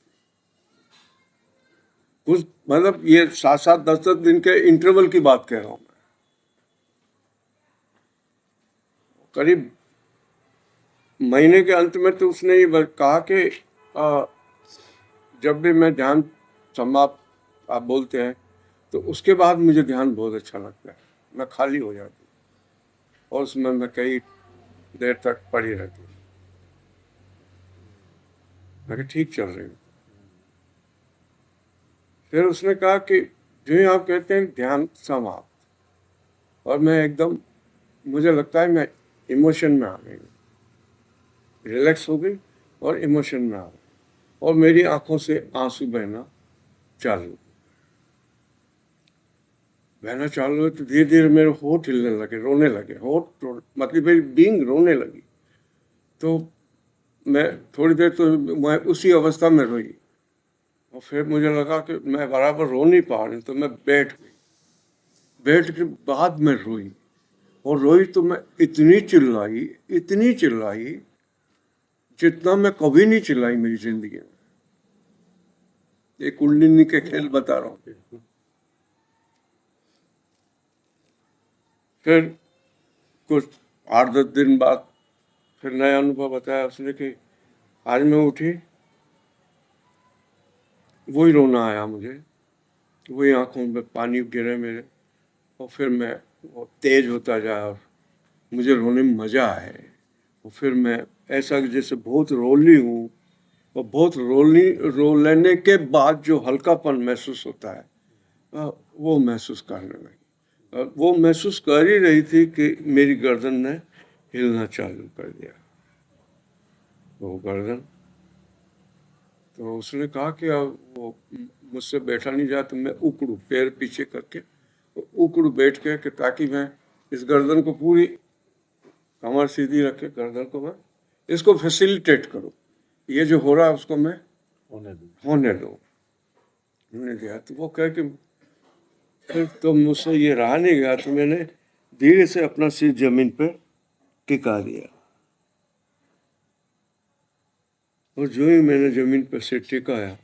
Speaker 1: कुछ मतलब ये 7-7 10-10 दिन के इंटरवल की बात कह रहा हूँ मैं। करीब महीने के अंत में तो उसने ये कहा कि जब भी मैं ध्यान समाप्त आप बोलते हैं तो उसके बाद मुझे ध्यान बहुत अच्छा लगता है, मैं खाली हो जाती हूँ और उसमें मैं कई देर तक पड़ी रहती हूँ। मैं ठीक चल रही हूँ। फिर उसने कहा कि जो ही आप कहते हैं ध्यान समाप्त, और मैं एकदम, मुझे लगता है मैं इमोशन में आ गई, रिलैक्स हो गई और इमोशन में आ गई, और मेरी आंखों से आंसू बहना चालू हुए। तो धीरे धीरे मेरे होठ हिलने लगे, रोने लगे, होठ मतलब मेरी बीइंग रोने लगी। तो मैं थोड़ी देर तो मैं उसी अवस्था में रोई, और फिर मुझे लगा कि मैं बराबर रो नहीं पा रही, तो मैं बैठ गई। बैठ के बाद में रोई, और रोई तो मैं इतनी चिल्लाई जितना मैं कभी नहीं चिल्लाई मेरी जिंदगी में। ये कुंडलिनी के खेल बता रहा हूँ। फिर कुछ 8-10 दिन बाद फिर नया अनुभव बताया उसने कि आज मैं उठी, वही रोना आया मुझे, वही आंखों में पानी गिरे मेरे, और फिर मैं वो तेज होता जाए और मुझे रोने में मज़ा आए। और फिर मैं ऐसा जैसे बहुत रोली हूँ, और बहुत रो लेने के बाद जो हल्कापन महसूस होता है वो महसूस करने लगी। वो महसूस कर ही रही थी कि मेरी गर्दन ने हिलना चालू कर दिया वो गर्दन। तो उसने कहा कि अब वो मुझसे बैठा नहीं जाता, मैं उकड़ू पैर पीछे करके उकड़ू बैठ के कि ताकि मैं इस गर्दन को पूरी कमर सीधी रखे, गर्दन को मैं इसको फैसिलिटेट करूं, ये जो हो रहा है उसको मैं होने दो। मैंने दिया तो वो कह कि फिर तो मुझसे ये रहा नहीं गया, तो मैंने धीरे से अपना सिर जमीन पर टिका दिया। और जो ही मैंने जमीन पर सिर टिकाया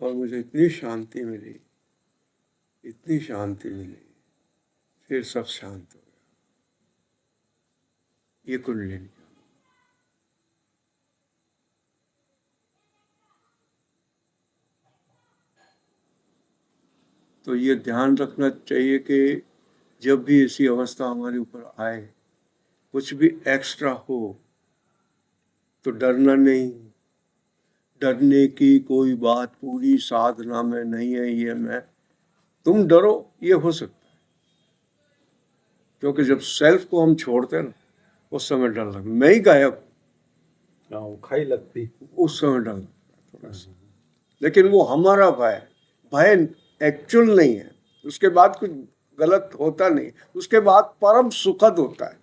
Speaker 1: और मुझे इतनी शांति मिली, इतनी शांति मिली, फिर सब शांत हो गया। ये कुंडलिनी। तो ये ध्यान रखना चाहिए कि जब भी ऐसी अवस्था हमारे ऊपर आए, कुछ भी एक्स्ट्रा हो, तो डरना नहीं। डरने की कोई बात पूरी साधना में नहीं है। ये मैं तुम डरो, ये हो सकता है, क्योंकि जब सेल्फ को हम छोड़ते हैं ना, उस समय डर लगता, मैं ही गायब,
Speaker 3: खाई लगती,
Speaker 1: उस समय डर लगता थोड़ा सा। लेकिन वो हमारा भय, भय एक्चुअल नहीं है। उसके बाद कुछ गलत होता नहीं, उसके बाद परम सुखद होता है।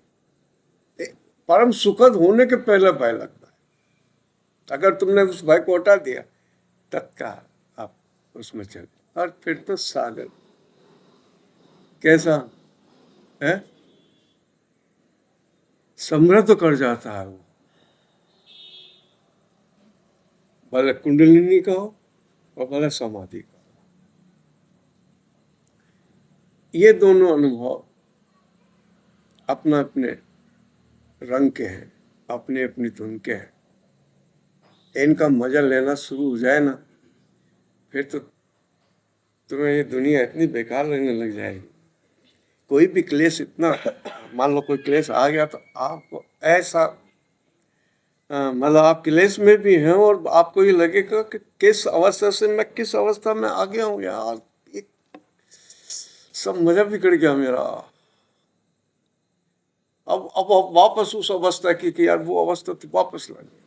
Speaker 1: परम सुखद होने के पहले भय लगता है। अगर तुमने उस भय को हटा दिया, तत्काल आप उसमें चले, और फिर तो सागर कैसा है, समृद्ध कर जाता है वो। भले कुंडलिनी का हो और भले समाधि का। ये दोनों अनुभव अपना अपने रंग के हैं, अपनी अपनी धुन के हैं। इनका मजा लेना शुरू हो जाए ना, फिर तो तुम्हें ये दुनिया इतनी बेकार लगने लग जाएगी। कोई भी क्लेश इतना, मान लो कोई क्लेश आ गया तो आपको ऐसा मतलब आप क्लेश में भी हैं और आपको ये लगेगा कि किस अवस्था से मैं किस अवस्था में आ गया हूँ यार, सब मजा बिगड़ गया मेरा। अब वापस उस अवस्था की कि यार वो अवस्था तो वापस ला गई।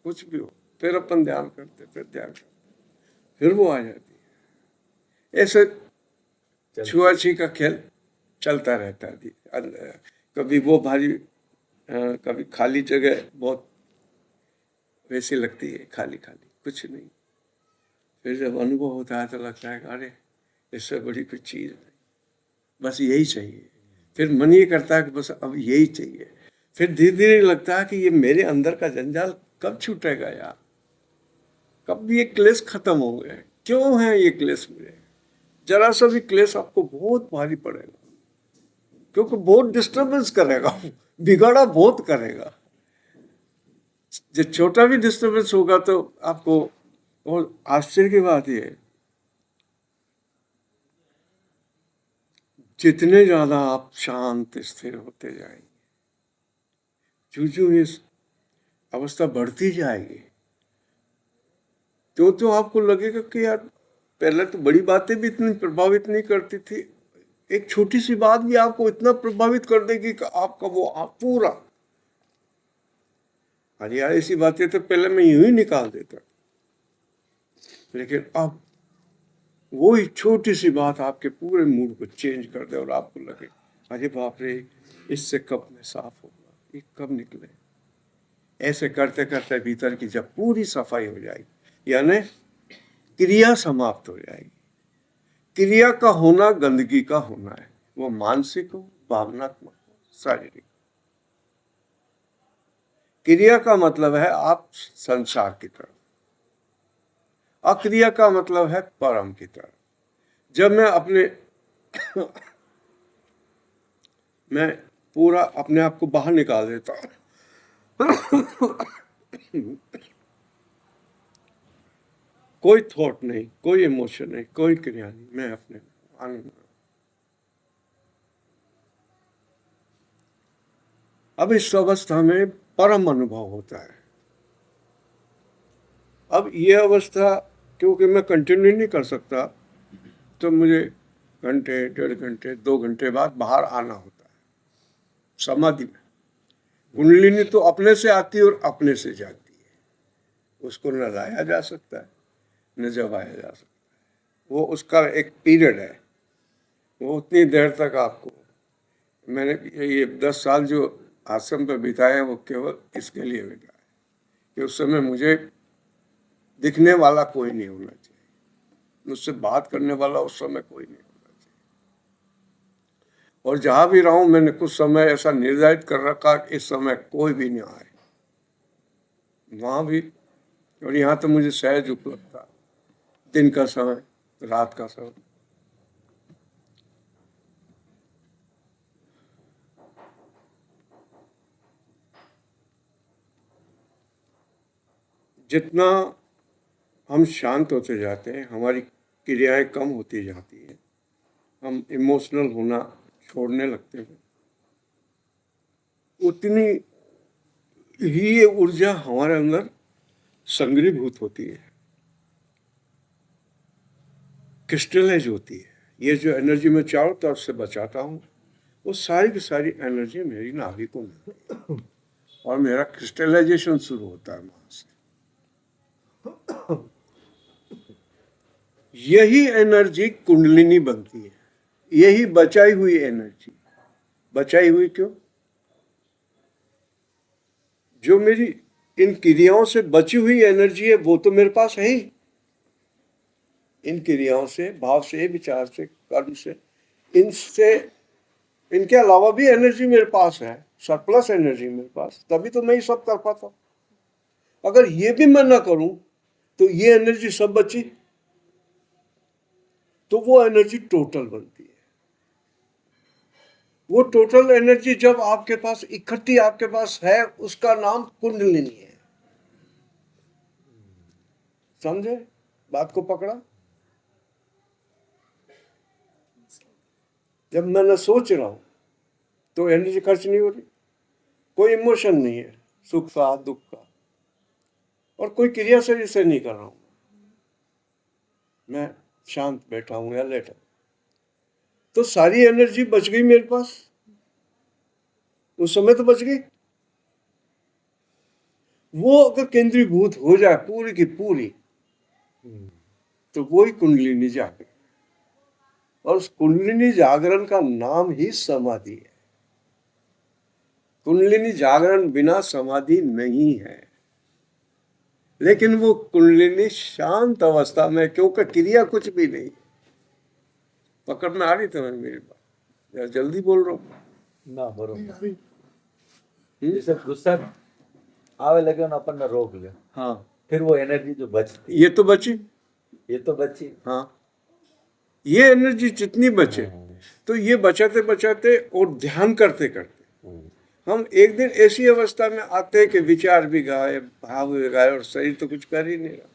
Speaker 1: कुछ भी हो, फिर अपन ध्यान करते, फिर ध्यान करते, फिर वो आ जाती है। ऐसे छुआछी का खेल चलता रहता है। कभी वो भारी, कभी खाली जगह बहुत वैसी लगती है, खाली खाली कुछ नहीं। फिर जब अनुभव होता है तो लगता है अरे इससे बड़ी कोई चीज नहीं, बस यही चाहिए। फिर मन ये करता है कि बस अब यही चाहिए। फिर धीरे धीरे लगता है कि ये मेरे अंदर का जंजाल कब छूटेगा यार, कब ये क्लेश खत्म हो गए, क्यों है ये क्लेश मेरे। जरा सा भी क्लेश आपको बहुत भारी पड़ेगा, क्योंकि बहुत डिस्टर्बेंस करेगा, बिगाड़ा बहुत करेगा। जो छोटा भी डिस्टर्बेंस होगा तो आपको, और आश्चर्य की बात ये है, जितने ज्यादा आप शांत स्थिर होते जाएंगे, जो इस अवस्था बढ़ती जाएगी, तो आपको लगेगा कि यार पहले तो बड़ी बातें भी इतनी प्रभावित नहीं करती थी, एक छोटी सी बात भी आपको इतना प्रभावित कर देगी कि आपका वो आप पूरा, अरे यार ऐसी बातें तो पहले मैं यूं ही निकाल देता, लेकिन अब वही छोटी सी बात आपके पूरे मूड को चेंज कर दे और आपको लगे अरे बाप रे, इससे कब मैं साफ होगा, ये कब निकले। ऐसे करते करते भीतर की जब पूरी सफाई हो जाएगी, यानी क्रिया समाप्त हो जाएगी। क्रिया का होना गंदगी का होना है, वो मानसिक हो, भावनात्मक हो, शारीरिक। क्रिया का मतलब है आप संसार की तरफ, अक्रिया का मतलब है परम की तरफ। जब मैं अपने मैं पूरा अपने आप को बाहर निकाल देता हूं, कोई थॉट नहीं, कोई इमोशन नहीं, कोई क्रिया नहीं, मैं अपने आनंद में। अब इस अवस्था में परम अनुभव होता है। अब ये अवस्था क्योंकि मैं कंटिन्यू नहीं कर सकता, तो मुझे घंटे, 1.5 घंटे, 2 घंटे बाद बाहर आना होता है समाधि में। कुंडलिनी तो अपने से आती है और अपने से जाती है, उसको न लाया जा सकता है न जगाया जा सकता है। वो उसका एक पीरियड है, वो उतनी देर तक आपको, मैंने ये 10 साल जो आश्रम पे बिताए हैं वो केवल इसके लिए बिताए कि उस समय मुझे दिखने वाला कोई नहीं होना चाहिए, मुझसे बात करने वाला उस समय कोई नहीं होना चाहिए। और जहां भी रहा हूं मैंने कुछ समय ऐसा निर्धारित कर रखा कि इस समय कोई भी नहीं आए, वहां भी। और यहाँ तो मुझे सहज उपलब्ध था, दिन का समय, रात का समय। जितना हम शांत होते जाते हैं हमारी क्रियाएं कम होती जाती हैं, हम इमोशनल होना छोड़ने लगते हैं, उतनी ही ये ऊर्जा हमारे अंदर संग्रहीभूत होती है, क्रिस्टलाइज होती है। ये जो एनर्जी मैं चारों तरफ से बचाता हूँ वो सारी की सारी एनर्जी मेरी नाभि को मिलती है और मेरा क्रिस्टलाइजेशन शुरू होता है वहां से। यही एनर्जी कुंडलिनी बनती है, यही बचाई हुई एनर्जी। बचाई हुई क्यों? जो मेरी इन क्रियाओं से बची हुई एनर्जी है वो तो मेरे पास है ही। इन क्रियाओं से, भाव से, विचार से, कर्म से, इनसे, इनके अलावा भी एनर्जी मेरे पास है, सरप्लस एनर्जी मेरे पास, तभी तो मैं ये सब कर पाता हूं। अगर ये भी मैं ना करूं तो ये एनर्जी सब बची, तो वो एनर्जी टोटल बनती है। वो टोटल एनर्जी जब आपके पास इकट्ठी आपके पास है, उसका नाम कुंडलिनी है। समझे बात को? पकड़ा? जब मैं न सोच रहा हूं तो एनर्जी खर्च नहीं हो रही, कोई इमोशन नहीं है, सुख का, दुख का, और कोई क्रिया शरीर से नहीं कर रहा हूं, मैं शांत बैठा हूं या लेटा, तो सारी एनर्जी बच गई मेरे पास। उस समय तो बच गई। वो अगर केंद्रीभूत हो जाए पूरी की पूरी, तो वो ही कुंडलिनी जागरण। और उस कुंडलिनी जागरण का नाम ही समाधि है। कुंडलिनी जागरण बिना समाधि नहीं है, लेकिन वो कुंडलिनी शांत अवस्था में, क्योंकि क्रिया कुछ भी नहीं। पकड़ में आ रही तुम्हें मेरी बात? यार जल्दी बोल रहा हूँ
Speaker 3: ना बरोबर। जैसे गुस्सा आवे लगे ना, अपन ने रोक लिया,
Speaker 1: हाँ,
Speaker 3: फिर वो एनर्जी जो बचती,
Speaker 1: ये तो बची।
Speaker 3: ये तो बची।
Speaker 1: हाँ, ये एनर्जी जितनी बचे, तो ये बचाते बचाते और ध्यान करते करते हम एक दिन ऐसी अवस्था में आते हैं कि विचार भी गायब, भाव भी गायब, और शरीर तो कुछ कर ही नहीं रहा।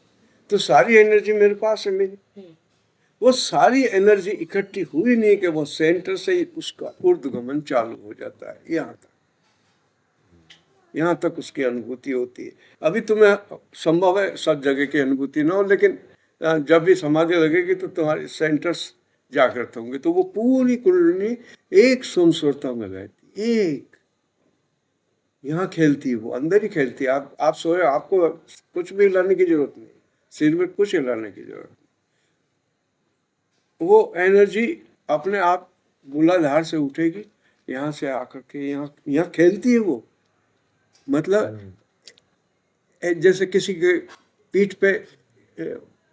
Speaker 1: तो सारी एनर्जी मेरे पास है मेरी। वो सारी एनर्जी इकट्ठी हुई नहीं कि वो सेंटर से ही उसका ऊर्ध्वगमन चालू हो जाता है। यहाँ तक उसकी अनुभूति होती है। अभी तुम्हें संभव है सब जगह की अनुभूति ना हो, लेकिन जब भी समाधि लगेगी तो तुम्हारे सेंटर्स जागृत होंगे, तो वो पूरी कुंडलिनी एक सुरता में रहती, एक यहाँ खेलती है, वो अंदर ही खेलती है। आप सोए, आपको कुछ भी हिलाने की जरूरत नहीं, सिर में कुछ हिलाने की जरूरत नहीं। वो एनर्जी अपने आप मूलाधार से उठेगी, यहाँ से आकर के यहाँ खेलती है वो। मतलब जैसे किसी के पीठ पे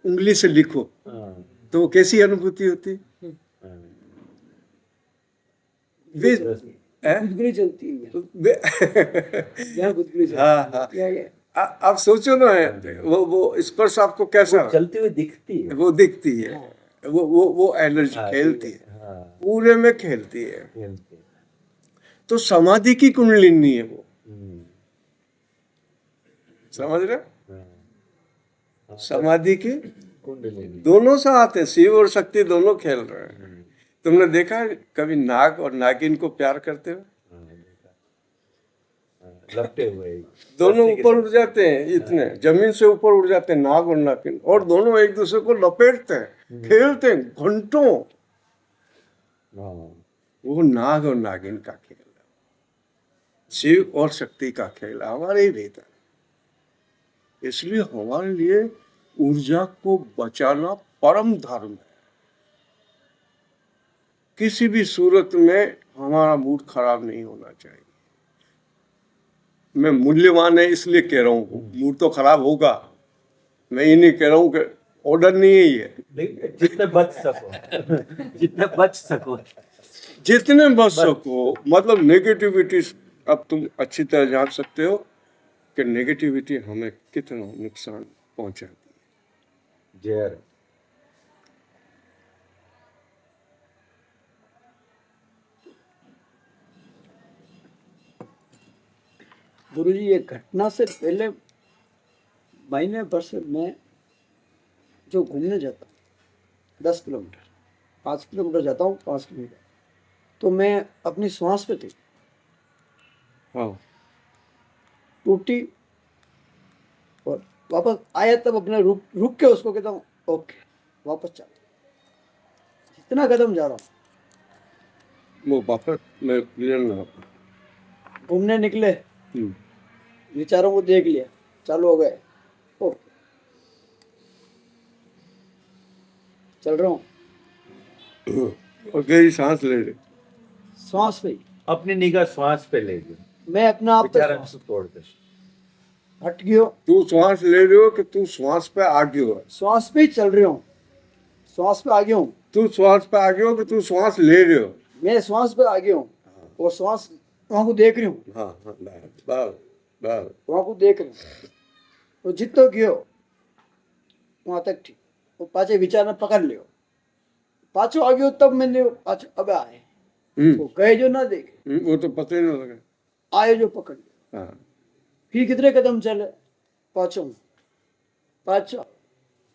Speaker 1: उंगली से लिखो तो वो कैसी अनुभूति होती है?
Speaker 4: गुदगुदी चलती है यहाँ गुदगुदी चलती
Speaker 1: हाँ हाँ, आप सोचो ना, वो स्पर्श आपको कैसा
Speaker 3: चलती हुई दिखती है,
Speaker 1: वो दिखती है। वो एनर्जी खेलती है, पूरे में खेलती है। तो समाधि की कुंडलिनी है वो, समझ रहे? समाधि की
Speaker 3: कुंडलिनी
Speaker 1: दोनों साथ है, शिव और शक्ति दोनों खेल रहे हैं। तुमने देखा है कभी नाग और नागिन को प्यार करते हुए?
Speaker 3: लपटे हुए
Speaker 1: दोनों ऊपर उड़ जाते हैं, इतने जमीन से ऊपर उड़ जाते हैं नाग और नागिन, और दोनों एक दूसरे को लपेटते हैं, खेलते हैं घंटों। वो नाग और नागिन का खेल है, शिव और शक्ति का खेल है हमारे ही भीतर। इसलिए हमारे लिए ऊर्जा को बचाना परम धर्म है। किसी भी सूरत में हमारा मूड खराब नहीं होना चाहिए। मैं मूल्यवान है इसलिए कह रहा हूँ, मूड तो खराब होगा। मैं ये नहीं कह रहा हूँ कि ऑर्डर नहीं है ये,
Speaker 3: लेकिन जितने बच सको जितने बच सको
Speaker 1: जितने बच सको। मतलब नेगेटिविटी, अब तुम अच्छी तरह जान सकते हो कि नेगेटिविटी हमें कितना नुकसान पहुंचाती है।
Speaker 3: जहर।
Speaker 4: गुरुजी, ये घटना से पहले महीने भर से मैं जो घूमने जाता हूँ 10 किलोमीटर, 5 किलोमीटर जाता हूँ, 5 किलोमीटर, तो मैं अपनी श्वास पे थी,
Speaker 1: हाँ,
Speaker 4: टूटी और वापस आया तब अपने रुक के उसको कहता हूँ ओके, वापस चल। जितना कदम जा रहा हूँ,
Speaker 1: वो वापस मैं क्लियर ना हो।
Speaker 4: घूमने निकले, विचारों को देख लिया, चालू हो गए, ओके, चल रहा हूँ।
Speaker 1: और गहरी सांस ले ले।
Speaker 4: श्वास पे ही
Speaker 3: अपनी निगाह श्वास पे ले गए,
Speaker 4: मैं अपने आप पे
Speaker 3: विचारों से तोड़ दे।
Speaker 4: हट गयो,
Speaker 1: तू श्वास ले रहे हो कि तू श्वास पे आगे हो?
Speaker 4: श्वास पे ही चल रही हूँ, श्वास पे आगे हूँ,
Speaker 1: तू श्वास पे आगे हो कि तू श्वास ले रहे हो?
Speaker 4: मैं श्वास पे आगे हूँ और श्वास वहां को देख रही हूँ,
Speaker 1: हाँ हाँ, बस बस।
Speaker 4: वहां को देख रही हूँ। तो जितो गयो वहां तक ठीक, वो पाचे विचार ने पकड़ लियो, पाछो आ गयो तब मैंने पाछो अब आए, वो गए जो ना देखे,
Speaker 1: वो तो पता ही ना लगे।
Speaker 4: आए जो पकड़ लियो।
Speaker 1: हाँ,
Speaker 4: फिर कितने कदम चले, पाछो पाछो।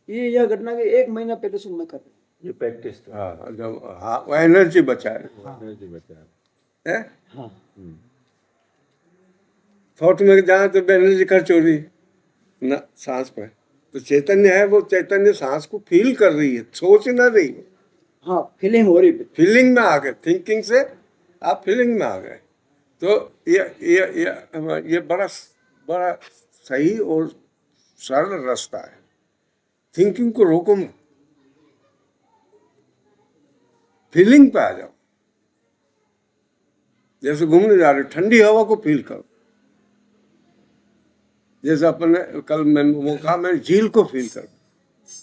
Speaker 4: ये यह घटना के 1 महीना पहले से मैं कर रहा हूँ।
Speaker 3: ये प्रैक्टिस
Speaker 1: हाँ, जब हाँ वो एनर्जी बचाए
Speaker 3: एनर्जी बचा।
Speaker 1: है।
Speaker 4: हाँ,
Speaker 1: थॉट में जाए तो एनर्जी खर्च हो रही ना सांस पे। तो चैतन्य है, वो चैतन्य सांस को फील कर रही है, सोच ना रही है।
Speaker 4: हाँ, फीलिंग हो रही है।
Speaker 1: फीलिंग में आ गए, थिंकिंग से आप फीलिंग में आ गए। तो ये बड़ा बड़ा सही और सरल रास्ता है। थिंकिंग को रोको मत, फीलिंग पे आ जाओ। जैसे घूमने जा रहे हो, ठंडी हवा को फील करो। जैसे अपन ने कल मैं कहा, मैं झील को फील कर,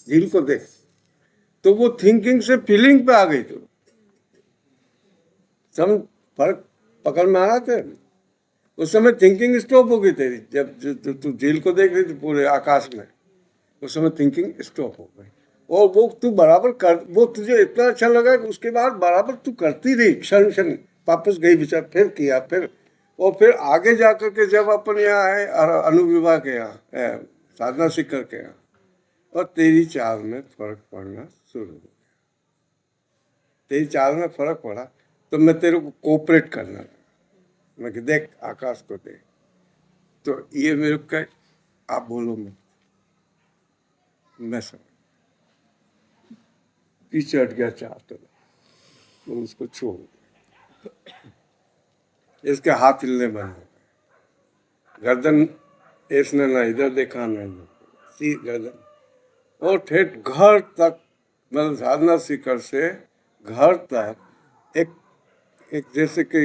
Speaker 1: झील को देख, तो वो थिंकिंग से फीलिंग पे आ गई। तो सब फर्क पकड़ में आ रहा था। उस समय थिंकिंग स्टॉप हो गई तेरी। जब तू झील को देख रही थी पूरे आकाश में, उस समय थिंकिंग स्टॉप हो गई। और वो तू बराबर कर, वो तुझे इतना अच्छा लगा कि उसके बाद बराबर तू करती रही, क्षण क्षण वापस गई विचार, फिर किया, फिर और फिर आगे जाकर के जब अपन यहाँ आए अनुविवाह के यहाँ, साधना शिखर के यहाँ, और तेरी चाल में फर्क पड़ना शुरू हो गया। तेरी चाल में फर्क पड़ा तो मैं तेरे को कोऑपरेट करना लगा। मैं कि देख आकाश को देख, तो ये मेरे को आप बोलो मैं समझ पीछे हट गया चाहता तो उसको छोड़, इसके हाथ हिलने बंद हो गए, गर्दन इसने ना इधर देखा ना सी गर्दन, और ठेठ घर तक, मतलब साधना शिखर से घर तक एक जैसे कि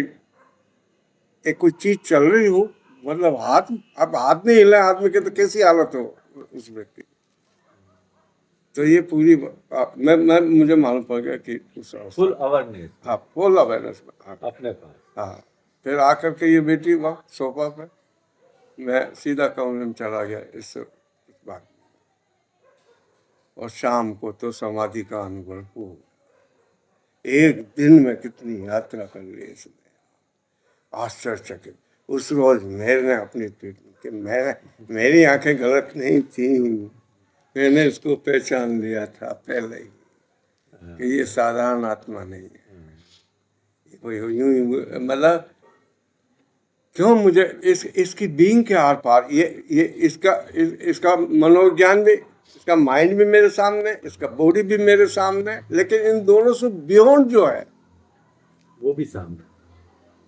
Speaker 1: एक कोई चीज चल रही हो, मतलब हाथ, अब हाथ नहीं हिला आदमी के तो कैसी हालत हो उस व्यक्ति। तो ये पूरी मैं मुझे मालूम पड़ गया कि उस
Speaker 3: फुल अवेयरनेस।
Speaker 1: हाँ, फुल अवेयरनेस
Speaker 3: अपने पास।
Speaker 1: हाँ, फिर आकर के ये बेटी वहाँ सोफा पे, मैं सीधा कमरे में चला गया इस बात। और शाम को तो समाधि का अनुभव हो। एक दिन में कितनी यात्रा कर ली इसने, आश्चर्यचकित। उस रोज मैंने अपनी पीठ कि मेरी आंखें गलत नहीं थी, मैंने इसको पहचान लिया था पहले ही कि ये साधारण आत्मा नहीं है। वो यूं मतलब क्यों मुझे इसकी बीइंग के आर पार, ये इसका मनोज्ञान भी, इसका माइंड भी मेरे सामने, इसका बॉडी भी मेरे सामने, लेकिन इन दोनों से बियॉन्ड जो है
Speaker 3: वो भी सामने।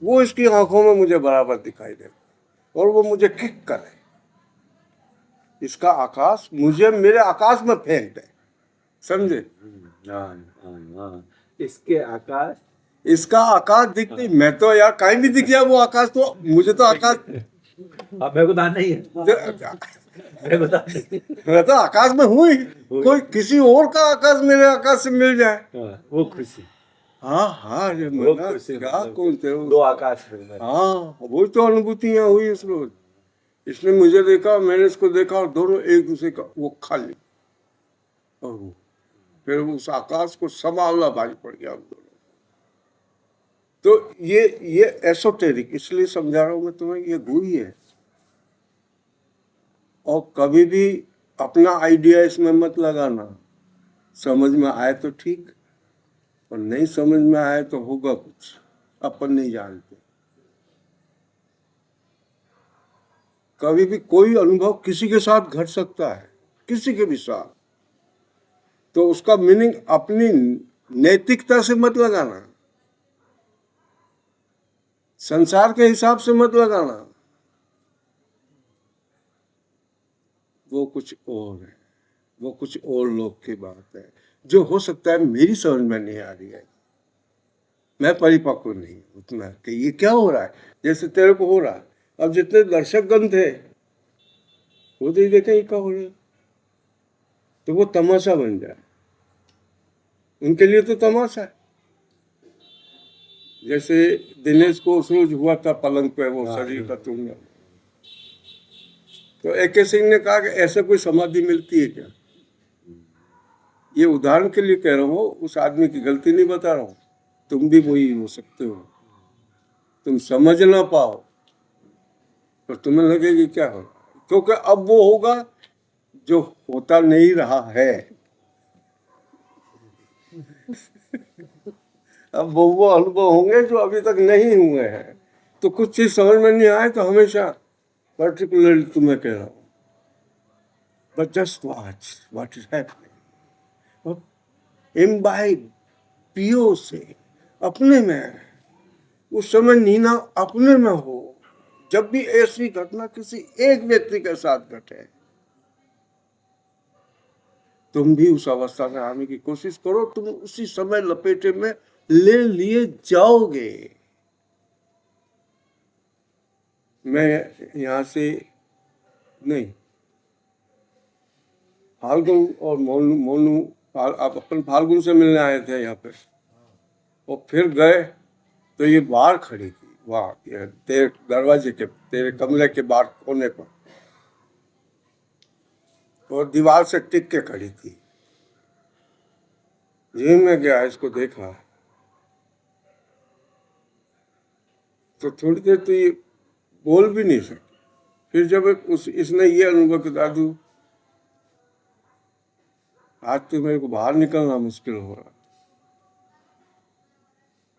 Speaker 1: वो इसकी आंखों में मुझे बराबर दिखाई दे और वो मुझे किक करे, इसका आकाश मुझे मेरे आकाश में फेंक दे, समझे?
Speaker 3: हाँ हाँ हाँ, इसके आकाश,
Speaker 1: इसका आकाश दिखती, मैं तो यार कहीं भी दिख जाए वो आकाश, तो मुझे तो आकाश
Speaker 3: अब मेरे को दान नहीं है, मेरे को दान नहीं है।
Speaker 1: मैं तो आकाश में हूँ ही, कोई किसी और का आकाश मेरे आकाश से मिल जाए,
Speaker 3: हाँ, वो खुशी,
Speaker 1: हाँ हाँ, ये
Speaker 3: वो
Speaker 1: मना
Speaker 3: खुशी,
Speaker 1: क्या
Speaker 3: मतलब
Speaker 1: कौन थे
Speaker 3: दो आकाश मिल गए।
Speaker 1: हाँ, वो तो अनुभूतियां हुई इस रोज। इसने मुझे देखा, मैंने इसको देखा, और दोनों एक दूसरे का वो खा ली, और वो फिर उस आकाश को संभालना भारी पड़ गया हम दोनों। तो ये एसोटेरिक इसलिए समझा रहा हूं मैं तुम्हें, ये गुही है। और कभी भी अपना आइडिया इसमें मत लगाना, समझ में आए तो ठीक, और नहीं समझ में आए तो होगा कुछ, अपन नहीं जानते। कभी भी कोई अनुभव किसी के साथ घट सकता है, किसी के भी साथ, तो उसका मीनिंग अपनी नैतिकता से मत लगाना, संसार के हिसाब से मत लगाना, वो कुछ और है, वो कुछ और लोग की बात है, जो हो सकता है मेरी समझ में नहीं आ रही है, मैं परिपक्व नहीं उतना कि ये क्या हो रहा है, जैसे तेरे को हो रहा है। अब जितने दर्शकगण थे वो तो ये देखे ये क्या हो रहा है, तो वो तमाशा बन जाए, उनके लिए तो तमाशा है। जैसे दिनेश को उस रोज हुआ था पलंग पे वो शरीर का टूटना, तो AK सिंह ने कहा कि ऐसे कोई समाधि मिलती है क्या? ये उदाहरण के लिए कह रहा हूँ, उस आदमी की गलती नहीं बता रहा हूँ, तुम भी वही हो सकते हो, तुम समझ ना पाओ तो तुम्हें लगे कि क्या हो, क्योंकि अब वो होगा जो होता नहीं रहा है। अब वो अनुभव होंगे जो अभी तक नहीं हुए हैं, तो कुछ चीज समझ में नहीं आए तो हमेशा, पर्टिकुलरली तुम्हें कह रहा हूँ, but just watch what is happening, imbibe, पियो से अपने में, उस समय नीना अपने में हो। जब भी ऐसी घटना किसी एक व्यक्ति के साथ घटे, तुम भी उस अवस्था में आने की कोशिश करो, तुम उसी समय लपेटे में ले लिए जाओगे। मैं यहाँ से नहीं, फाल्गुन और मोनू मोनू आप अपन फाल्गुन से मिलने आए थे यहाँ पे, और फिर गए तो ये बाहर खड़ी थी, वाह, ये तेरे दरवाजे के, तेरे कमरे के बाहर कोने पर, और दीवार से टिक के खड़ी थी। जी में गया, इसको देखा तो थोड़ी देर तो ये बोल भी नहीं सकी। फिर जब इसने ये अनुभव किया, दादू आज तो मेरे को बाहर निकलना मुश्किल हो रहा,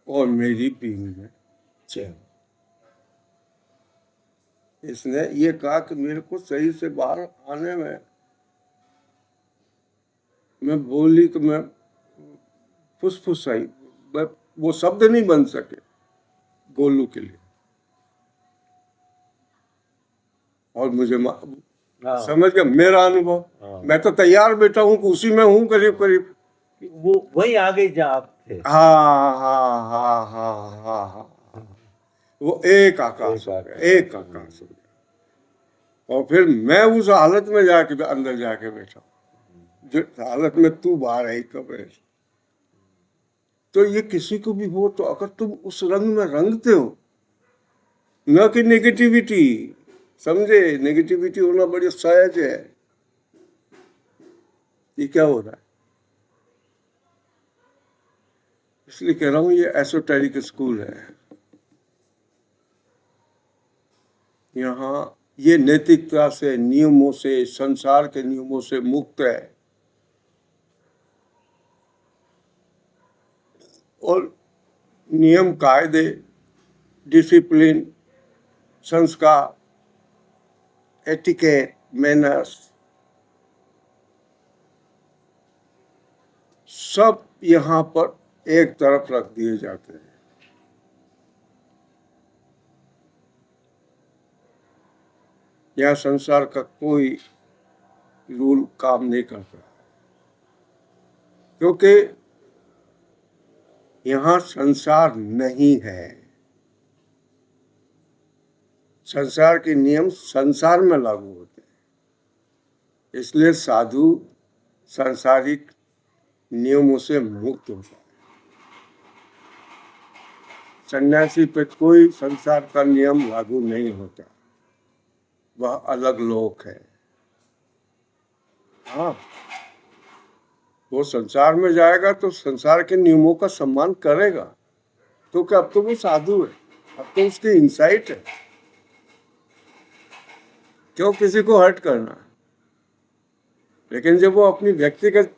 Speaker 1: और मेरी बीवी में चैन। इसने ये कहा कि मेरे को सही से बाहर आने में, मैं बोली कि मैं फुसफुसाई, वो शब्द नहीं बन सके गोलू के लिए, और मुझे समझ गया मेरा अनुभव। मैं तो तैयार बैठा हूँ, उसी में हूँ करीब करीब,
Speaker 3: वो वहीं आ गई जहाँ आप थे।
Speaker 1: हाँ हाँ हाँ हाँ हाँ हाँ, वो एक आकाश हो गया, एक आकाश हो गया। और फिर मैं उस हालत में जाके अंदर जाके बैठा, जो हालत में तू बाहर आई कब है। तो ये किसी को भी हो, तो अगर तुम उस रंग में रंगते हो, न कि नेगेटिविटी, समझे, नेगेटिविटी होना बड़ी सहज है। ये क्या हो रहा है, इसलिए कह रहा हूं ये एसोटेरिक स्कूल है। यहाँ ये नैतिकता से, नियमों से, संसार के नियमों से मुक्त है, और नियम, कायदे, डिसिप्लिन, संस्कार, एटिकेट, मैनर्स, सब यहाँ पर एक तरफ रख दिए जाते हैं। यहाँ संसार का कोई रूल काम नहीं करता, क्योंकि यहाँ संसार नहीं है। संसार के नियम संसार में लागू होते हैं, इसलिए साधु सांसारिक नियमों से मुक्त होता है। सन्यासी पे कोई संसार का नियम लागू नहीं होता, वह अलग लोक है। हाँ, वो संसार में जाएगा तो संसार के नियमों का सम्मान करेगा, तो क्या अब तो वो साधु है, अब तो उसकी इंसाइट है। क्यों किसी को हर्ट करना? लेकिन जब वो अपनी व्यक्तिगत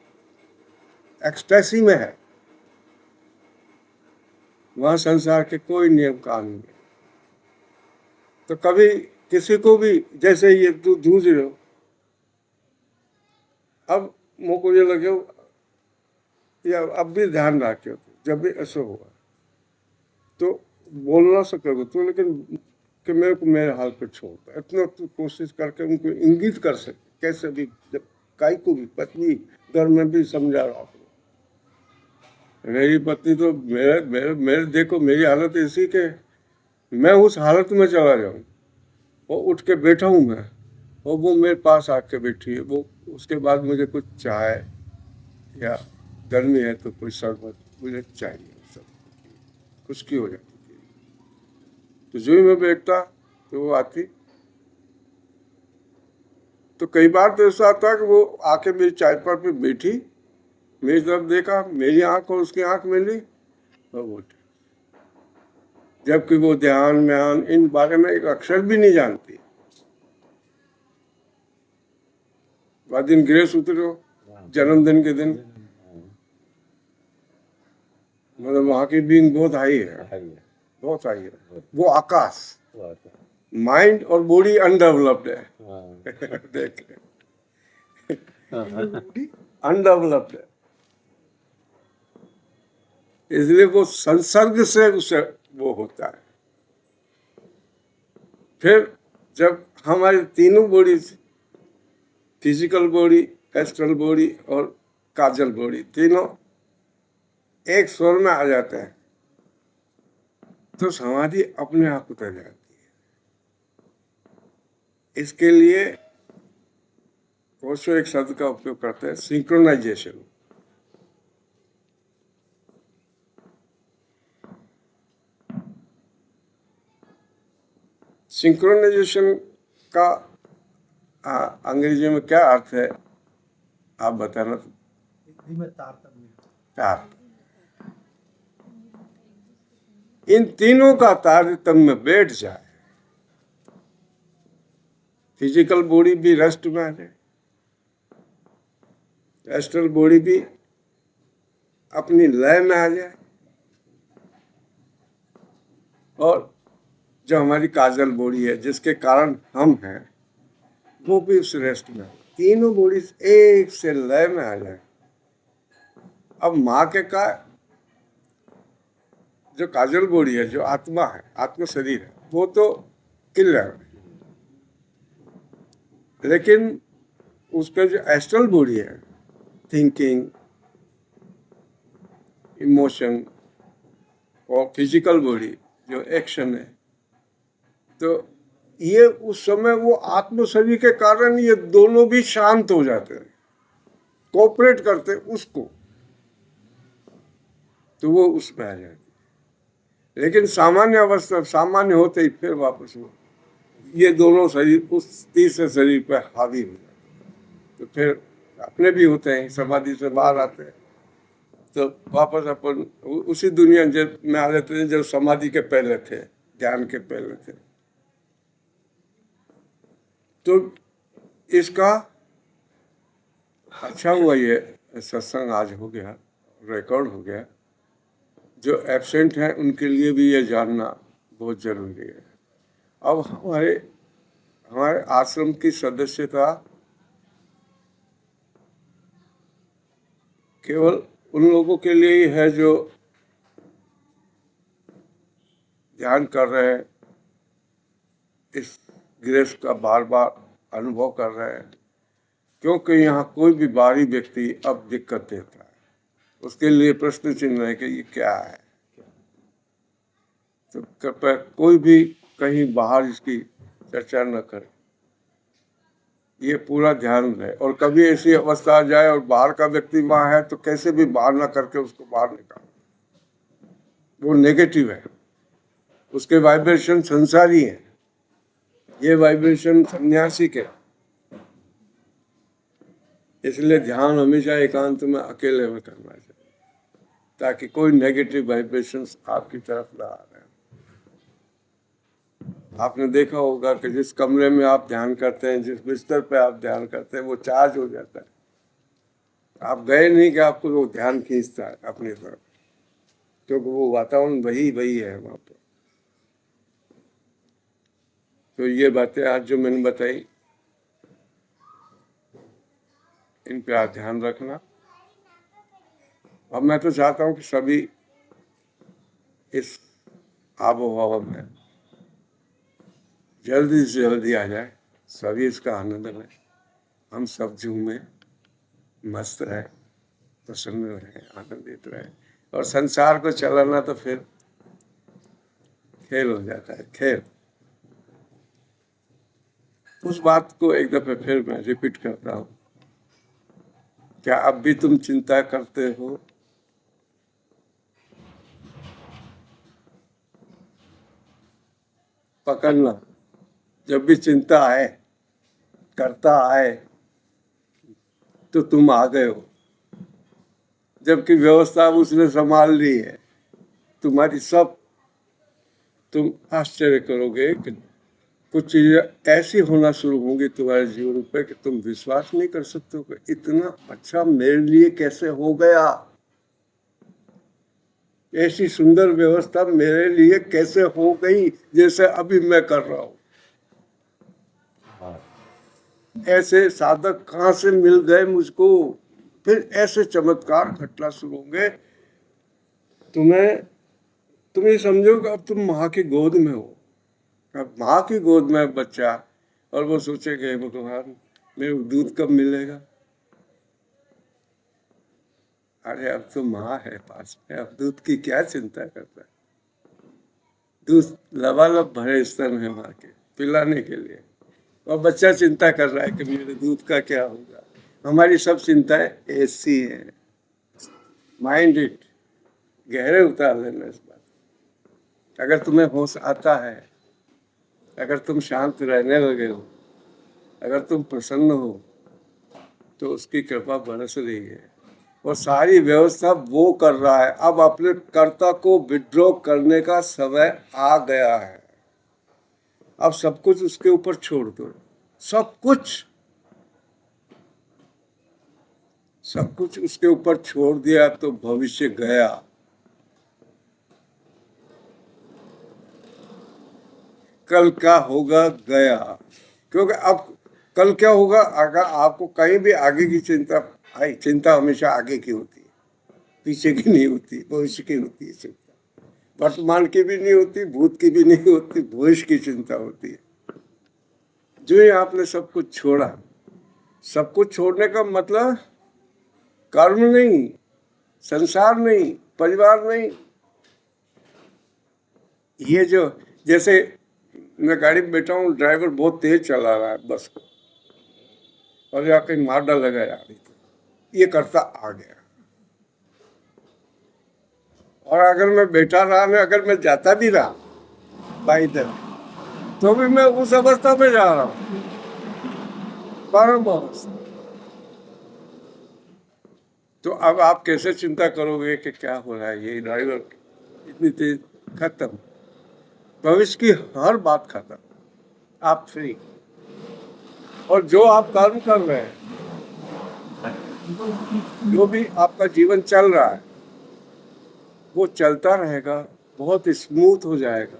Speaker 1: एक्सटेसी में है, वहां संसार के कोई नियम कानून नहीं। तो कभी किसी को भी, जैसे ये जूझ रहे हो, अब मुझको ये लगे या अब भी ध्यान रखे, जब भी ऐसा हुआ तो बोलना सकोगे तो, लेकिन कि मेरे को मेरे हाल पे छोड़ता, इतना तो कोशिश करके उनको इंगित कर सके कैसे भी। जब काई को भी पत्नी घर में भी समझा रहा हूँ, मेरी पत्नी तो मेरे देखो मेरी हालत ऐसी कि मैं उस हालत में चला जाऊं, वो उठ के बैठा हूं मैं, और वो मेरे पास आके बैठी है, वो उसके बाद मुझे कुछ चाय या गर्मी है तो कोई शरबत मुझे चाहिए, सब कुछ की हो जाती थी। तो जो ही मैं बैठता तो वो आती। तो कई बार तो ऐसा आता कि वो आके मेरी चाय पर पे बैठी, मेरी तरफ देखा, मेरी आंख और उसकी आंख मिली और वो उठी, जबकि वो ध्यान म्यान इन बारे में एक अक्षर भी नहीं जानती। वह दिन ग्रेस उतरो, जन्मदिन के दिन, मतलब वहां की बीइंग बहुत हाई है, बहुत हाई है। वो आकाश, माइंड और बॉडी अनडेवलप्ड है। देख अनडेवलप्ड है, इसलिए वो संसर्ग से उसे वो होता है। फिर जब हमारी तीनों body, physical body, astral body और काजल बॉडी, तीनों एक स्वर में आ जाते हैं, तो समाधि अपने आप उतर जाती है। इसके लिए ओशो एक शब्द का उपयोग करते हैं, सिंक्रोनाइजेशन। सिंक्रोनाइजेशन का अंग्रेजी में क्या अर्थ है आप बताना। तार, इन तीनों का तारतम्य बैठ जाए, फिजिकल बॉडी भी रेस्ट में आ जाए, एस्ट्रल बॉडी भी अपनी लय में आ जाए, और जो हमारी काजल बॉडी है जिसके कारण हम हैं, वो भी उस रेस्ट में, तीनों बॉडी एक से लय में आ जाए। अब माँ के का जो काजल बॉडी है, जो आत्मा है, आत्म शरीर है, वो तो क्लियर है, लेकिन उसका जो एस्ट्रल बॉडी है, थिंकिंग, इमोशन, और फिजिकल बॉडी जो एक्शन है, तो ये उस समय वो आत्म शरीर के कारण ये दोनों भी शांत हो जाते हैं, कोऑपरेट करते हैं उसको, तो वो उसमें आ जाते हैं। लेकिन सामान्य अवस्था, सामान्य होते ही फिर वापस वो ये दोनों शरीर उस तीसरे शरीर पर हावी हो जाते, तो फिर अपने भी होते हैं, समाधि से बाहर आते हैं, तो वापस अपन उसी दुनिया में आ जाते हैं जो समाधि के पहले थे, ध्यान के पहले थे। तो इसका अच्छा हुआ ये सत्संग आज हो गया, रिकॉर्ड हो गया। जो एब्सेंट हैं उनके लिए भी ये जानना बहुत जरूरी है। अब हमारे आश्रम की सदस्यता केवल उन लोगों के लिए ही है जो ध्यान कर रहे हैं इस ग्रेस का बार बार अनुभव कर रहे हैं, क्योंकि यहाँ कोई भी बाहरी व्यक्ति अब दिक्कत देता है, उसके लिए प्रश्न चिन्ह है कि ये क्या है। तो कृपया कोई भी कहीं बाहर इसकी चर्चा न करे, ये पूरा ध्यान रहे। और कभी ऐसी अवस्था आ जाए और बाहर का व्यक्ति वहाँ है तो कैसे भी बाहर ना करके उसको बाहर निकालो, वो नेगेटिव है, उसके वाइब्रेशन संसारी है, ये वाइब्रेशन सन्यासी के। इसलिए ध्यान हमेशा एकांत में अकेले में करना चाहिए, ताकि कोई नेगेटिव वाइब्रेशंस आपकी तरफ ना आ रहे। आपने देखा होगा कि जिस कमरे में आप ध्यान करते हैं, जिस बिस्तर पे आप ध्यान करते हैं, वो चार्ज हो जाता है। आप गए नहीं कि आपको वो ध्यान खींचता है अपनी तरफ, क्योंकि वो वातावरण वही वही है वहाँ पर। तो ये बातें आज जो मैंने बताई, इन पे आप ध्यान रखना। अब मैं तो चाहता हूँ कि सभी इस आबो हवा में जल्दी से जल्दी आ जाए, सभी इसका आनंद लें, हम सब झूमें, मस्त रहे, प्रसन्न रहे, आनंदित रहे। और संसार को चलाना तो फिर खेल हो जाता है, खेल। उस बात को एक दफे फिर मैं रिपीट करता हूँ, क्या अब भी तुम चिंता करते हो? पकड़ना, जब भी चिंता आए, करता आए, तो तुम आ गए हो, जबकि व्यवस्था उसने संभाल ली है तुम्हारी सब। तुम आश्चर्य करोगे कि कुछ चीजें ऐसी होना शुरू होंगी तुम्हारे जीवन पे कि तुम विश्वास नहीं कर सकते हो कि इतना अच्छा मेरे लिए कैसे हो गया, ऐसी सुंदर व्यवस्था मेरे लिए कैसे हो गई जैसे अभी मैं कर रहा हूँ। ऐसे साधक कहाँ से मिल गए मुझको, फिर ऐसे चमत्कार घटना शुरू होंगे। तुम ये समझो कि अब तुम माँ की गोद में हो। अब माँ की गोद में बच्चा, और वो सोचेगा भगवान मेरे को दूध कब मिलेगा। अरे अब तो माँ है पास में, अब दूध की क्या चिंता करता है। दूध लबालब भरे स्तन है माँ के पिलाने के लिए, और बच्चा चिंता कर रहा है कि मेरे दूध का क्या होगा। हमारी सब चिंताएं ऐसी हैं। माइंड इट, गहरे उतार लेना इस बात। अगर तुम्हें होश आता है, अगर तुम शांत रहने लगे हो, अगर तुम प्रसन्न हो, तो उसकी कृपा बरस रही है और सारी व्यवस्था वो कर रहा है। अब अपने कर्ता को विड्रॉ करने का समय आ गया है। अब सब कुछ उसके ऊपर छोड़ दो, सब कुछ उसके ऊपर छोड़ दिया तो भविष्य गया। कल क्या होगा गया, क्योंकि अब कल क्या होगा, अगर आपको कहीं भी आगे की चिंता आई, चिंता हमेशा आगे की होती है, पीछे की नहीं होती, भविष्य की होती है चिंता। वर्तमान की भी नहीं होती, भूत की भी नहीं होती, भविष्य की चिंता होती है। जो ही आपने सब कुछ छोड़ा, सब कुछ छोड़ने का मतलब कर्म नहीं, संसार नहीं, परिवार नहीं। ये जो, जैसे मैं गाड़ी में बैठा हूँ, ड्राइवर बहुत तेज चला रहा है बस को, और यहाँ कहीं मार डालेगा यार, ये करता आ गया। और अगर मैं बैठा रहा, मैं अगर मैं जाता भी रहा बाई तरफ, तो भी मैं उस अवस्था में जा रहा हूँ, परम अवस्था। तो अब आप कैसे चिंता करोगे कि क्या हो रहा है, ये ड्राइवर इतनी तेज, खत्म। भविष्य की हर बात खत्म, आप फ्री। और जो आप कर्म कर रहे हैं, जो भी आपका जीवन चल रहा है, वो चलता रहेगा, बहुत स्मूथ हो जाएगा,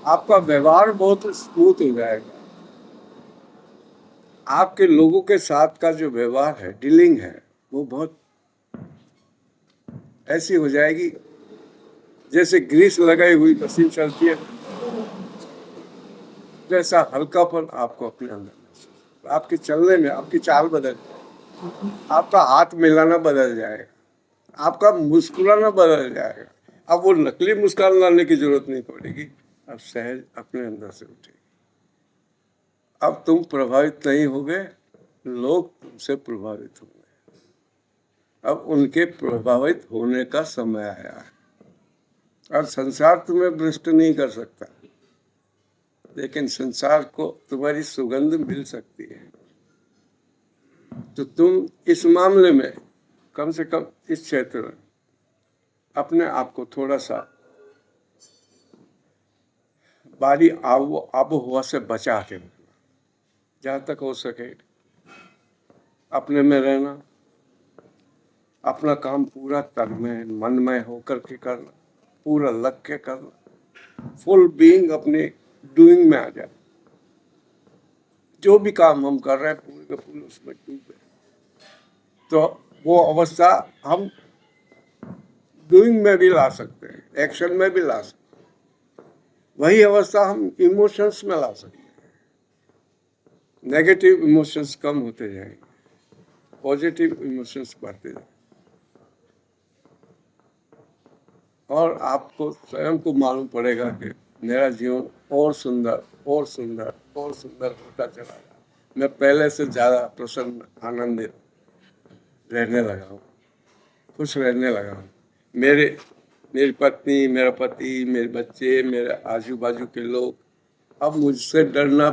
Speaker 1: आपका व्यवहार बहुत स्मूथ हो जाएगा। आपके लोगों के साथ का जो व्यवहार है, डीलिंग है, वो बहुत ऐसी हो जाएगी जैसे ग्रीस लगाई हुई मशीन चलती है, जैसा हल्कापन आपको अपने अंदर महसूस, आपके चलने में आपकी चाल बदल जाएगी, आपका हाथ मिलाना बदल जाएगा, आपका मुस्कुराना बदल जाएगा। अब वो नकली मुस्कान लाने की जरूरत नहीं पड़ेगी, अब सहज अपने अंदर से उठेगी। अब तुम प्रभावित नहीं होगे, लोग तुमसे प्रभावित होंगे। अब उनके प्रभावित होने का समय आया है। और संसार तुम्हें भ्रष्ट नहीं कर सकता, लेकिन संसार को तुम्हारी सुगंध मिल सकती है। तो तुम इस मामले में कम से कम इस क्षेत्र में अपने आप को थोड़ा सा बारी आबोहवा से बचा के रखना, जहाँ तक हो सके अपने में रहना, अपना काम पूरा तन में मन में होकर के करना, पूरा लग के करना, फुल बीइंग अपने डूइंग में आ जाए। जो भी काम हम कर रहे हैं पूरे के पूरे उसमें डूबे, तो वो अवस्था हम डूइंग में भी ला सकते हैं, एक्शन में भी ला सकते हैं। वही अवस्था हम इमोशंस में ला सकते हैं। नेगेटिव इमोशंस कम होते जाएंगे, पॉजिटिव इमोशंस बढ़ते जाएंगे, और आपको स्वयं को मालूम पड़ेगा कि मेरा जीवन और सुंदर और सुंदर और सुंदर होता चला गया। मैं पहले से ज़्यादा प्रसन्न, आनंदित रहने लगा हूँ, खुश रहने लगा हूँ। मेरी पत्नी, मेरा पति, मेरे बच्चे, मेरे आजू बाजू के लोग, अब मुझसे डरना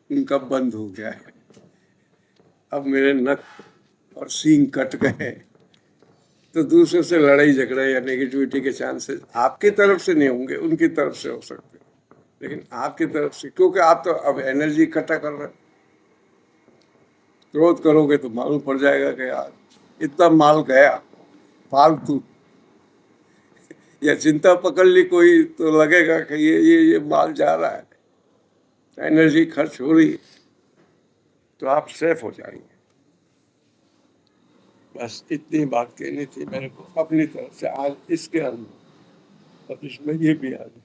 Speaker 1: उनका बंद हो गया है। अब मेरे नक और सींग कट गए, तो दूसरे से लड़ाई झगड़ा या नेगेटिविटी के चांसेस आपकी तरफ से नहीं होंगे, उनकी तरफ से हो सकते हैं, लेकिन आपकी तरफ से, क्योंकि आप तो अब एनर्जी इकट्ठा कर रहे हैं। क्रोध करोगे तो मालूम पड़ जाएगा कि यार इतना माल गया फालतू, या चिंता पकड़ ली कोई तो लगेगा कि ये माल जा रहा है, एनर्जी खर्च हो रही है, तो आप सेफ हो जाएंगे। बस इतनी बात कहनी थी मेरे को अपनी तरफ से आज इसके अंदर, और इसमें ये भी आ गया।